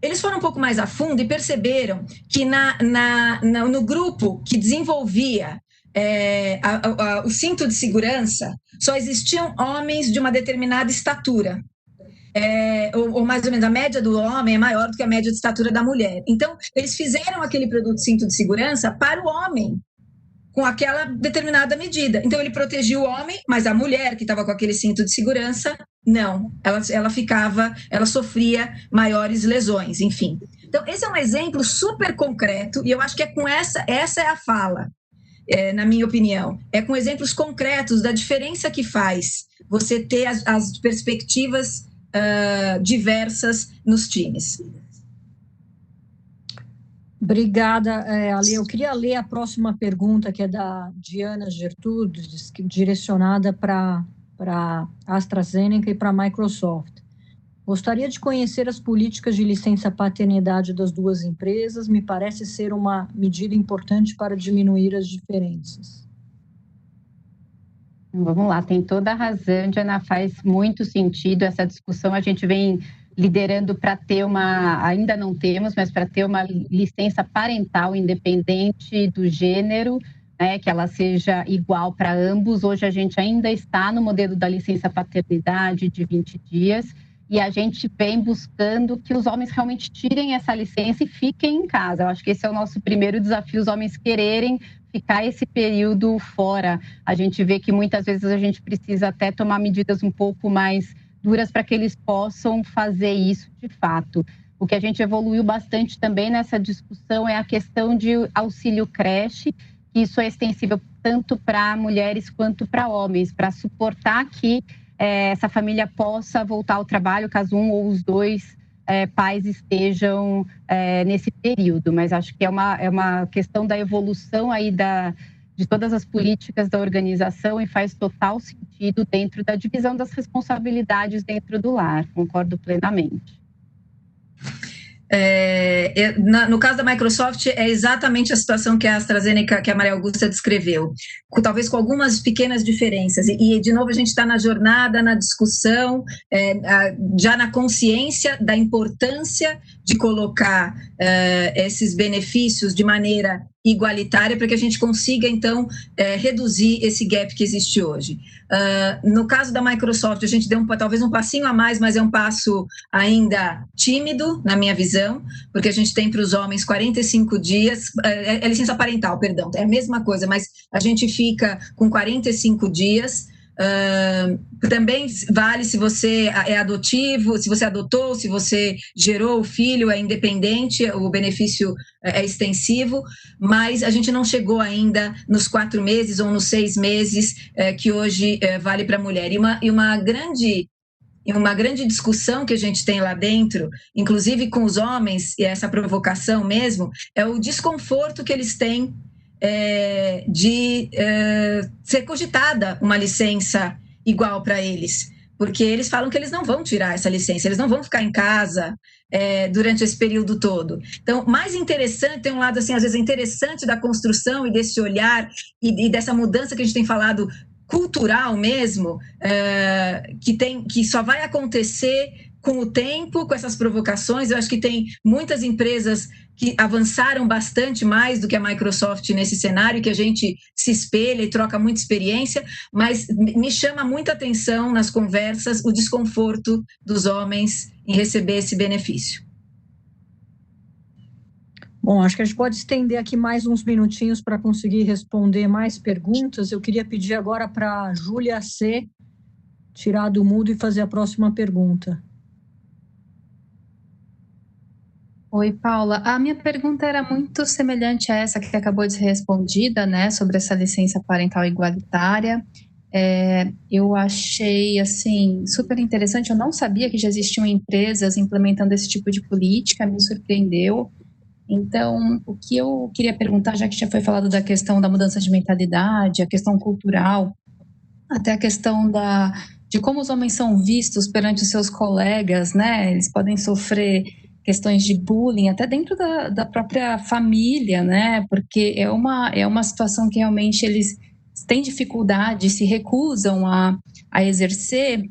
Eles foram um pouco mais a fundo e perceberam que no grupo que desenvolvia o cinto de segurança, só existiam homens de uma determinada estatura. Ou mais ou menos a média do homem é maior do que a média de estatura da mulher. Então, eles fizeram aquele produto cinto de segurança para o homem, com aquela determinada medida. Então, ele protegia o homem, mas a mulher que estava com aquele cinto de segurança, não. Ela sofria maiores lesões, enfim. Então, esse é um exemplo super concreto, e eu acho que essa é a fala, na minha opinião. É com exemplos concretos da diferença que faz você ter as perspectivas diversas nos times. Obrigada, Ale. Eu queria ler a próxima pergunta, que é da Diana Gertrudes, direcionada para a AstraZeneca e para a Microsoft. Gostaria de conhecer as políticas de licença paternidade das duas empresas. Me parece ser uma medida importante para diminuir as diferenças. Vamos lá, tem toda a razão, Diana, faz muito sentido essa discussão. A gente vem liderando para ter ainda não temos, mas para ter uma licença parental independente do gênero, né, que ela seja igual para ambos. Hoje a gente ainda está no modelo da licença paternidade de 20 dias e a gente vem buscando que os homens realmente tirem essa licença e fiquem em casa. Eu acho que esse é o nosso primeiro desafio, os homens quererem ficar esse período fora. A gente vê que muitas vezes a gente precisa até tomar medidas um pouco mais duras para que eles possam fazer isso de fato. O que a gente evoluiu bastante também nessa discussão é a questão de auxílio creche, que isso é extensível tanto para mulheres quanto para homens, para suportar que essa família possa voltar ao trabalho, caso um ou os dois pais estejam nesse período. Mas acho que é uma questão da evolução aí de todas as políticas da organização e faz total sentido dentro da divisão das responsabilidades dentro do lar. Concordo plenamente. No caso da Microsoft, é exatamente a situação que a AstraZeneca, que a Maria Augusta descreveu, talvez com algumas pequenas diferenças. E de novo, a gente está na jornada, na discussão, já na consciência da importância de colocar esses benefícios de maneira igualitária para que a gente consiga, então, reduzir esse gap que existe hoje. No caso da Microsoft, a gente deu talvez um passinho a mais, mas é um passo ainda tímido, na minha visão, porque a gente tem para os homens 45 dias, é licença parental, perdão, é a mesma coisa, mas a gente fica com 45 dias. Também vale se você é adotivo, se você adotou, se você gerou o filho, é independente, o benefício é extensivo, mas a gente não chegou ainda nos 4 meses ou nos 6 meses que hoje vale para a mulher. E uma grande discussão que a gente tem lá dentro, inclusive com os homens, e essa provocação mesmo, é o desconforto que eles têm de ser cogitada uma licença igual para eles, porque eles falam que eles não vão tirar essa licença, eles não vão ficar em casa durante esse período todo. Então, mais interessante, tem um lado assim, às vezes interessante da construção e desse olhar e dessa mudança que a gente tem falado cultural mesmo, que só vai acontecer com o tempo, com essas provocações. Eu acho que tem muitas empresas que avançaram bastante mais do que a Microsoft nesse cenário, que a gente se espelha e troca muita experiência, mas me chama muita atenção nas conversas o desconforto dos homens em receber esse benefício. Bom, acho que a gente pode estender aqui mais uns minutinhos para conseguir responder mais perguntas. Eu queria pedir agora para a Júlia C. tirar do mudo e fazer a próxima pergunta. Oi, Paula. A minha pergunta era muito semelhante a essa que acabou de ser respondida, né, sobre essa licença parental igualitária. Eu achei, assim, super interessante. Eu não sabia que já existiam empresas implementando esse tipo de política, me surpreendeu. Então, o que eu queria perguntar, já que já foi falado da questão da mudança de mentalidade, a questão cultural, até a questão de como os homens são vistos perante os seus colegas, né? Eles podem sofrer questões de bullying, até dentro da própria família, né? Porque é uma situação que realmente eles têm dificuldade, se recusam a exercer.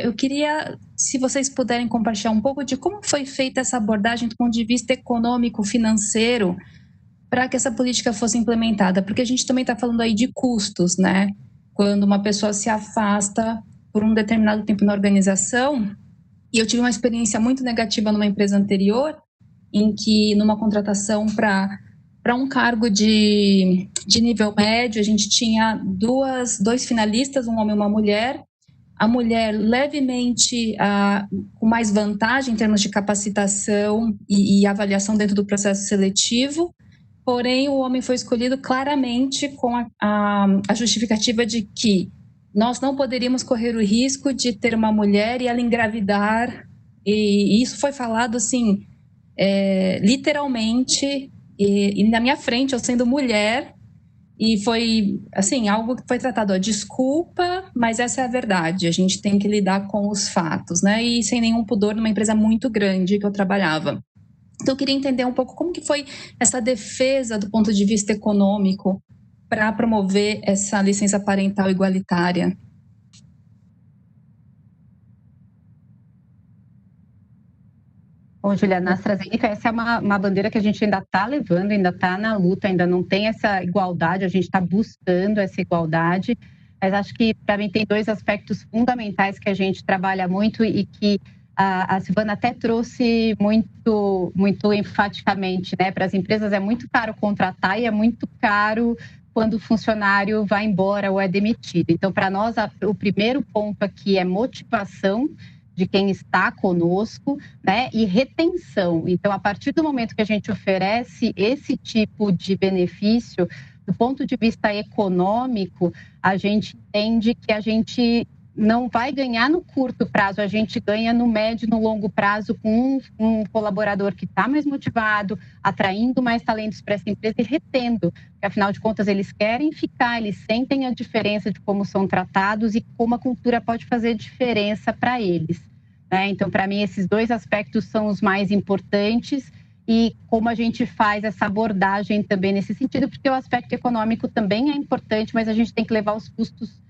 Eu queria, se vocês puderem compartilhar um pouco de como foi feita essa abordagem do ponto de vista econômico, financeiro, para que essa política fosse implementada, porque a gente também está falando aí de custos, né? Quando uma pessoa se afasta por um determinado tempo na organização. E eu tive uma experiência muito negativa numa empresa anterior, em que numa contratação para um cargo de nível médio, a gente tinha dois finalistas, um homem e uma mulher. A mulher levemente com mais vantagem em termos de capacitação e avaliação dentro do processo seletivo, porém o homem foi escolhido claramente com a justificativa de que nós não poderíamos correr o risco de ter uma mulher e ela engravidar, e isso foi falado assim, literalmente, e na minha frente, eu sendo mulher, e foi, assim, algo que foi tratado, desculpa, mas essa é a verdade, a gente tem que lidar com os fatos, né? E sem nenhum pudor, numa empresa muito grande que eu trabalhava. Então, eu queria entender um pouco como que foi essa defesa do ponto de vista econômico para promover essa licença parental igualitária. Bom, Juliana, na AstraZeneca, essa é uma bandeira que a gente ainda está levando, ainda está na luta, ainda não tem essa igualdade, a gente está buscando essa igualdade, mas acho que, para mim, tem 2 aspectos fundamentais que a gente trabalha muito e que a Silvana até trouxe muito enfaticamente, né? Para as empresas é muito caro contratar e é muito caro quando o funcionário vai embora ou é demitido. Então, para nós, o primeiro ponto aqui é motivação de quem está conosco, né, e retenção. Então, a partir do momento que a gente oferece esse tipo de benefício, do ponto de vista econômico, a gente entende que a gente não vai ganhar no curto prazo, a gente ganha no médio e no longo prazo com um colaborador que está mais motivado, atraindo mais talentos para essa empresa e retendo, porque afinal de contas eles querem ficar, eles sentem a diferença de como são tratados e como a cultura pode fazer diferença para eles, né? Então, para mim, esses 2 aspectos são os mais importantes e como a gente faz essa abordagem também nesse sentido, porque o aspecto econômico também é importante, mas a gente tem que levar os custos,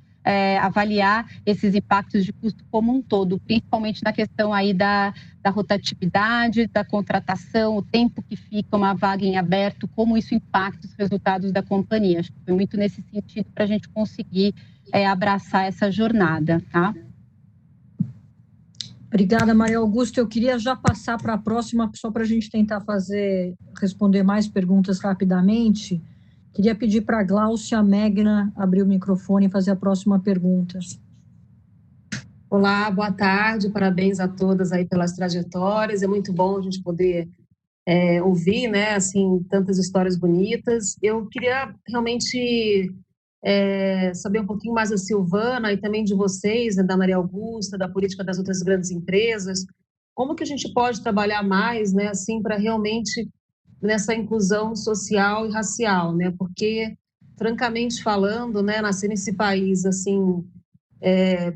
avaliar esses impactos de custo como um todo, principalmente na questão aí da rotatividade, da contratação, o tempo que fica uma vaga em aberto, como isso impacta os resultados da companhia. Acho que foi muito nesse sentido para a gente conseguir abraçar essa jornada, tá? Obrigada, Maria Augusta. Eu queria já passar para a próxima, só para a gente tentar responder mais perguntas rapidamente. Queria pedir para a Gláucia Megna abrir o microfone e fazer a próxima pergunta. Olá, boa tarde, parabéns a todas aí pelas trajetórias, é muito bom a gente poder ouvir, né, assim, tantas histórias bonitas. Eu queria realmente saber um pouquinho mais da Silvana e também de vocês, né, da Maria Augusta, da política das outras grandes empresas, como que a gente pode trabalhar mais, né, assim, para realmente nessa inclusão social e racial, né? Porque, francamente falando, né, nascer nesse país, assim,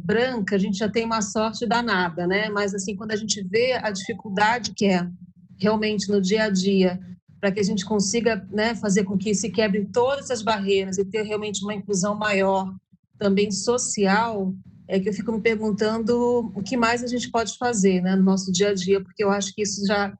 branca, a gente já tem uma sorte danada, né? Mas, assim, quando a gente vê a dificuldade que é realmente no dia a dia, para que a gente consiga, né, fazer com que se quebrem todas as barreiras e ter realmente uma inclusão maior, também social, é que eu fico me perguntando o que mais a gente pode fazer, né, no nosso dia a dia, porque eu acho que isso já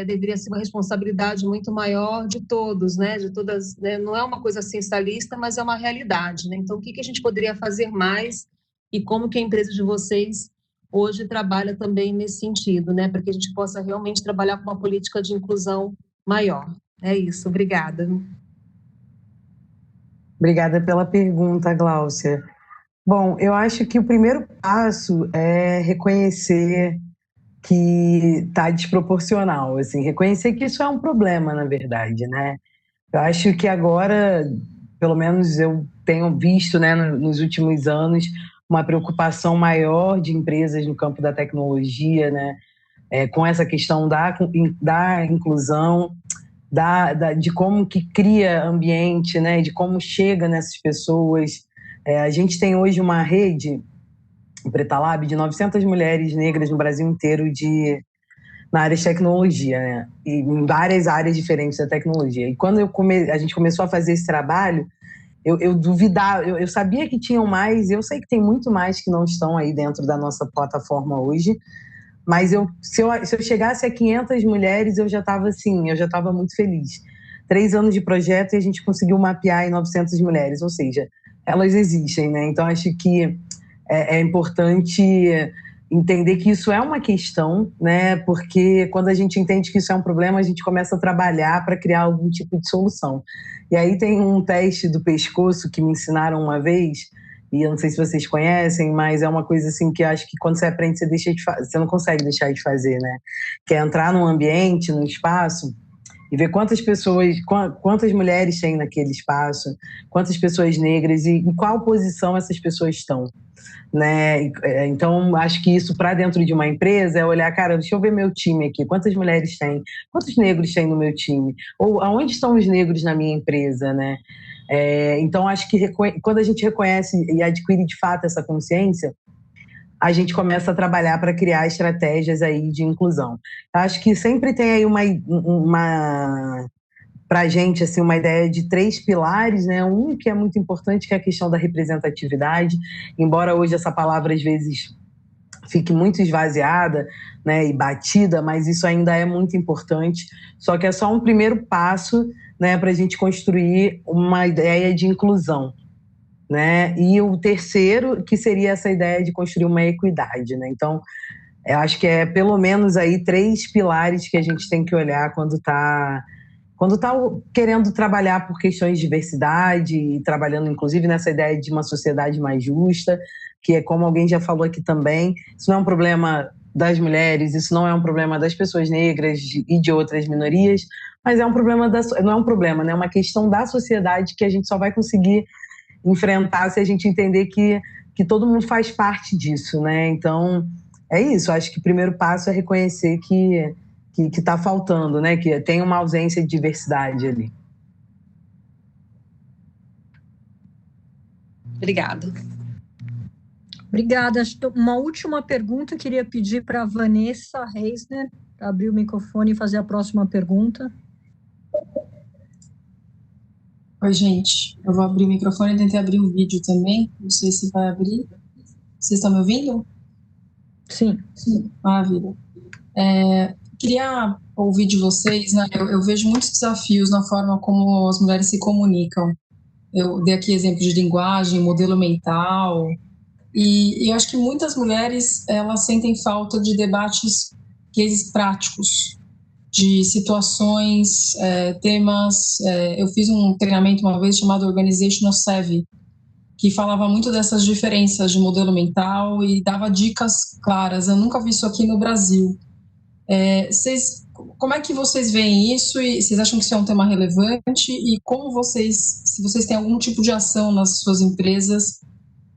deveria ser uma responsabilidade muito maior de todos, né? De todas, né? Não é uma coisa assim salista, mas é uma realidade, né? Então, o que a gente poderia fazer mais e como que a empresa de vocês hoje trabalha também nesse sentido, né? Para que a gente possa realmente trabalhar com uma política de inclusão maior. É isso, obrigada. Obrigada pela pergunta, Gláucia. Bom, eu acho que o primeiro passo é reconhecer que está desproporcional, assim, reconhecer que isso é um problema, na verdade, né? Eu acho que agora, pelo menos eu tenho visto, né, nos últimos anos, uma preocupação maior de empresas no campo da tecnologia, né, com essa questão da inclusão, de como que cria ambiente, né, de como chega nessas pessoas. A gente tem hoje uma rede, o Preta Lab, de 900 mulheres negras no Brasil inteiro na área de tecnologia, né? E em várias áreas diferentes da tecnologia. E quando a gente começou a fazer esse trabalho, eu duvidava, eu sabia que tinham mais, eu sei que tem muito mais que não estão aí dentro da nossa plataforma hoje, mas se eu chegasse a 500 mulheres, eu já estava muito feliz. 3 anos de projeto e a gente conseguiu mapear em 900 mulheres, ou seja, elas existem, né? Então, acho que é importante entender que isso é uma questão, né? Porque quando a gente entende que isso é um problema, a gente começa a trabalhar para criar algum tipo de solução. E aí tem um teste do pescoço que me ensinaram uma vez, e eu não sei se vocês conhecem, mas é uma coisa assim que eu acho que quando você aprende, você não consegue deixar de fazer, né? Que é entrar num ambiente, num espaço, e ver quantas mulheres tem naquele espaço, quantas pessoas negras e em qual posição essas pessoas estão, né? Então, acho que isso para dentro de uma empresa é olhar, cara, deixa eu ver meu time aqui, quantas mulheres tem, quantos negros tem no meu time, ou aonde estão os negros na minha empresa, né? Então, acho que quando a gente reconhece e adquire de fato essa consciência, a gente começa a trabalhar para criar estratégias aí de inclusão. Acho que sempre tem aí para a gente assim, uma ideia de 3 pilares, né? Um que é muito importante, que é a questão da representatividade, embora hoje essa palavra às vezes fique muito esvaziada, né, e batida, mas isso ainda é muito importante, só que é só um primeiro passo, né, para a gente construir uma ideia de inclusão, né? E o terceiro, que seria essa ideia de construir uma equidade, né? Então, eu acho que é pelo menos aí 3 pilares que a gente tem que olhar quando está querendo trabalhar por questões de diversidade e trabalhando, inclusive, nessa ideia de uma sociedade mais justa, que é como alguém já falou aqui também, isso não é um problema das mulheres, isso não é um problema das pessoas negras e de outras minorias, mas é um problema não é um problema, né? É uma questão da sociedade que a gente só vai conseguir enfrentar se a gente entender que todo mundo faz parte disso, né? Então, é isso. Acho que o primeiro passo é reconhecer que está faltando, né? Que tem uma ausência de diversidade ali. Obrigada. Obrigada. Uma última pergunta, eu queria pedir para a Vanessa Reisner abrir o microfone e fazer a próxima pergunta. Oi, gente. Eu vou abrir o microfone e tentei abrir o vídeo também. Não sei se vai abrir. Vocês estão me ouvindo? Sim. Sim. Maravilha. Queria ouvir de vocês, né? Eu vejo muitos desafios na forma como as mulheres se comunicam. Eu dei aqui exemplo de linguagem, modelo mental. E eu acho que muitas mulheres, elas sentem falta de debates práticos, de situações, temas. Eu fiz um treinamento uma vez chamado Organizational Savvy, que falava muito dessas diferenças de modelo mental e dava dicas claras. Eu nunca vi isso aqui no Brasil. Como é que vocês veem isso? E vocês acham que isso é um tema relevante? E se vocês têm algum tipo de ação nas suas empresas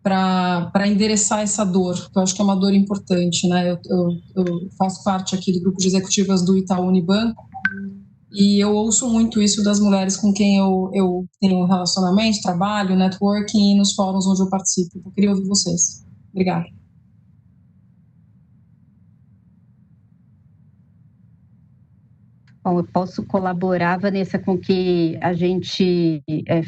para endereçar essa dor, que eu acho que é uma dor importante, né? Eu faço parte aqui do grupo de executivas do Itaú Unibanco e eu ouço muito isso das mulheres com quem eu tenho relacionamento, trabalho, networking e nos fóruns onde eu participo. Eu queria ouvir vocês. Obrigada. Bom, eu posso colaborar, Vanessa, com o que a gente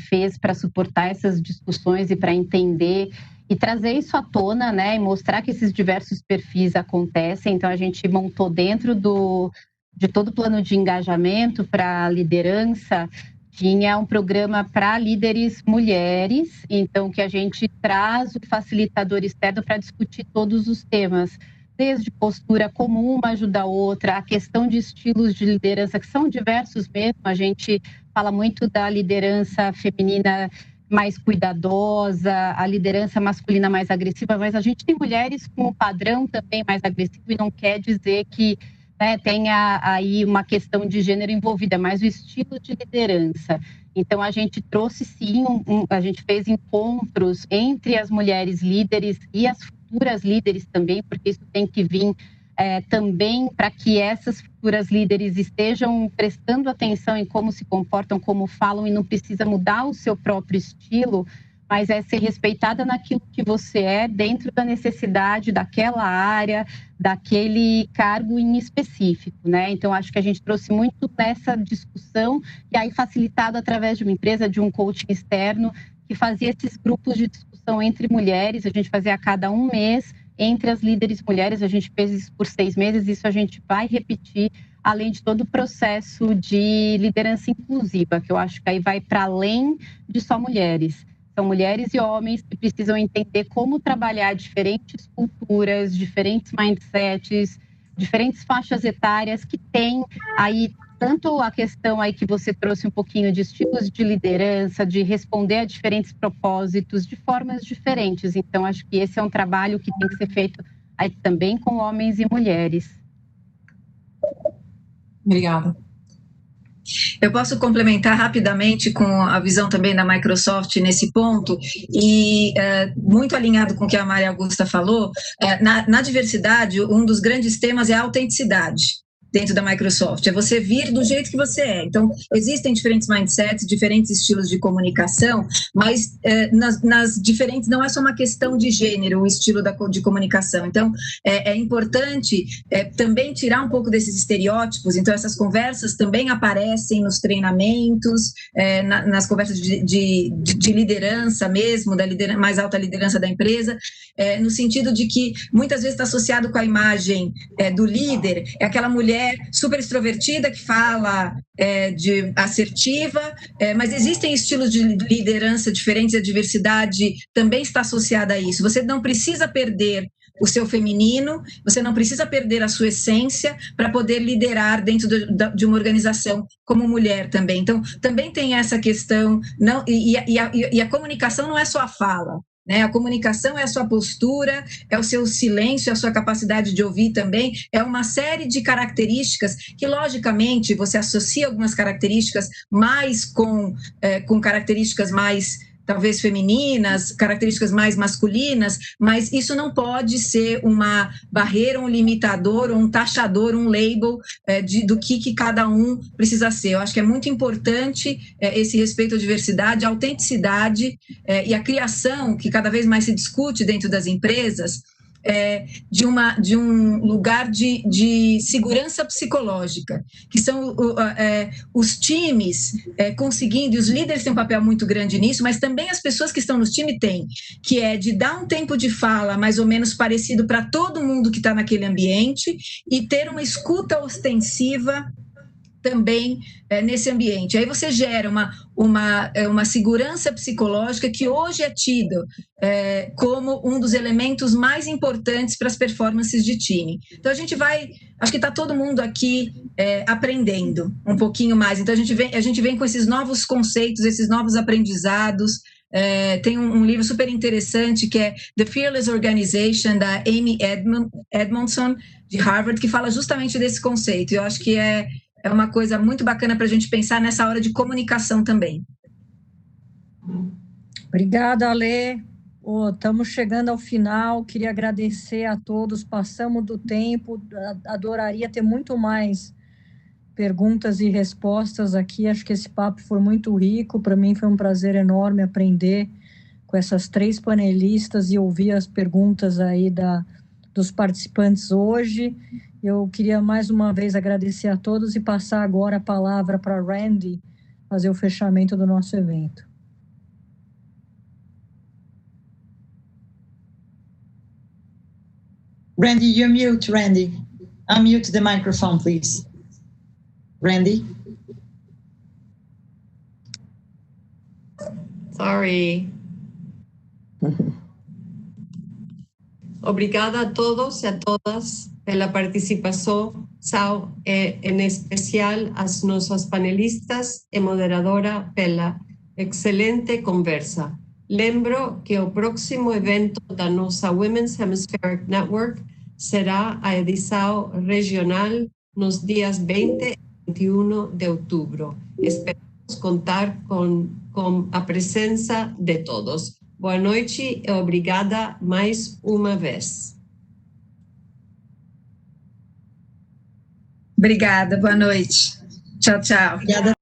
fez para suportar essas discussões e para entender e trazer isso à tona, né, e mostrar que esses diversos perfis acontecem. Então, a gente montou dentro de todo o plano de engajamento para liderança, tinha um programa para líderes mulheres, então que a gente traz o facilitador externo para discutir todos os temas, desde postura comum, uma ajuda a outra, a questão de estilos de liderança, que são diversos mesmo. A gente fala muito da liderança feminina mais cuidadosa, a liderança masculina mais agressiva, mas a gente tem mulheres com um padrão também mais agressivo e não quer dizer que, né, tenha aí uma questão de gênero envolvida, mas o estilo de liderança. Então, a gente trouxe sim, a gente fez encontros entre as mulheres líderes e as futuras líderes também, porque isso tem que vir também para que essas futuras líderes estejam prestando atenção em como se comportam, como falam, e não precisa mudar o seu próprio estilo, mas é ser respeitada naquilo que você é, dentro da necessidade daquela área, daquele cargo em específico, né? Então, acho que a gente trouxe muito dessa discussão, e aí facilitado através de uma empresa, de um coaching externo, que fazia esses grupos de discussão entre mulheres. A gente fazia a cada um mês, entre as líderes mulheres. A gente fez isso por 6 meses, isso a gente vai repetir, além de todo o processo de liderança inclusiva, que eu acho que aí vai para além de só mulheres. São mulheres e homens que precisam entender como trabalhar diferentes culturas, diferentes mindsets, diferentes faixas etárias que têm aí tanto a questão aí que você trouxe um pouquinho de estilos de liderança, de responder a diferentes propósitos de formas diferentes. Então, acho que esse é um trabalho que tem que ser feito aí também com homens e mulheres. Obrigada. Eu posso complementar rapidamente com a visão também da Microsoft nesse ponto, e muito alinhado com o que a Maria Augusta falou, na diversidade, um dos grandes temas é a autenticidade dentro da Microsoft, é você vir do jeito que você é. Então, existem diferentes mindsets, diferentes estilos de comunicação, mas nas diferentes, não é só uma questão de gênero, o estilo de comunicação. Então, é importante também tirar um pouco desses estereótipos. Então, essas conversas também aparecem nos treinamentos, nas conversas de liderança mesmo, da mais alta liderança da empresa, no sentido de que muitas vezes está associado com a imagem do líder, é aquela mulher super extrovertida que fala de assertiva, mas existem estilos de liderança diferentes, a diversidade também está associada a isso. Você não precisa perder o seu feminino, você não precisa perder a sua essência para poder liderar dentro de uma organização como mulher também. Então, também tem essa questão, e a comunicação não é só a fala, né? A comunicação é a sua postura, é o seu silêncio, é a sua capacidade de ouvir também, é uma série de características que, logicamente, você associa algumas características mais com características mais, talvez, femininas, características mais masculinas, mas isso não pode ser uma barreira, um limitador, um taxador, um label do que cada um precisa ser. Eu acho que é muito importante esse respeito à diversidade, a autenticidade e a criação, que cada vez mais se discute dentro das empresas, de um lugar de segurança psicológica, que são os times conseguindo, e os líderes têm um papel muito grande nisso, mas também as pessoas que estão no time têm, que é de dar um tempo de fala mais ou menos parecido para todo mundo que está naquele ambiente e ter uma escuta ostensiva também nesse ambiente. Aí você gera uma segurança psicológica que hoje é tido como um dos elementos mais importantes para as performances de time. Então, acho que está todo mundo aqui aprendendo um pouquinho mais. Então, a gente vem com esses novos conceitos, esses novos aprendizados. Tem um livro super interessante que é The Fearless Organization, da Amy Edmondson, de Harvard, que fala justamente desse conceito. Eu acho que é uma coisa muito bacana para a gente pensar nessa hora de comunicação também. Obrigada, Ale. Estamos chegando ao final, queria agradecer a todos, passamos do tempo, adoraria ter muito mais perguntas e respostas aqui, acho que esse papo foi muito rico, para mim foi um prazer enorme aprender com essas 3 panelistas e ouvir as perguntas aí dos participantes hoje. Eu queria mais uma vez agradecer a todos e passar agora a palavra para a Randy fazer o fechamento do nosso evento. Randy, you're mute, Randy. Unmute the microphone, please. Randy? Sorry. Obrigada a todos e a todas pela participação, em especial as nossas panelistas e moderadora pela excelente conversa. Lembro que o próximo evento da nossa Women's Hemispheric Network será a edição regional nos dias 20 e 21 de outubro. Esperamos contar com a presença de todos. Boa noite e obrigada mais uma vez. Obrigada, boa noite. Tchau, tchau. Obrigada.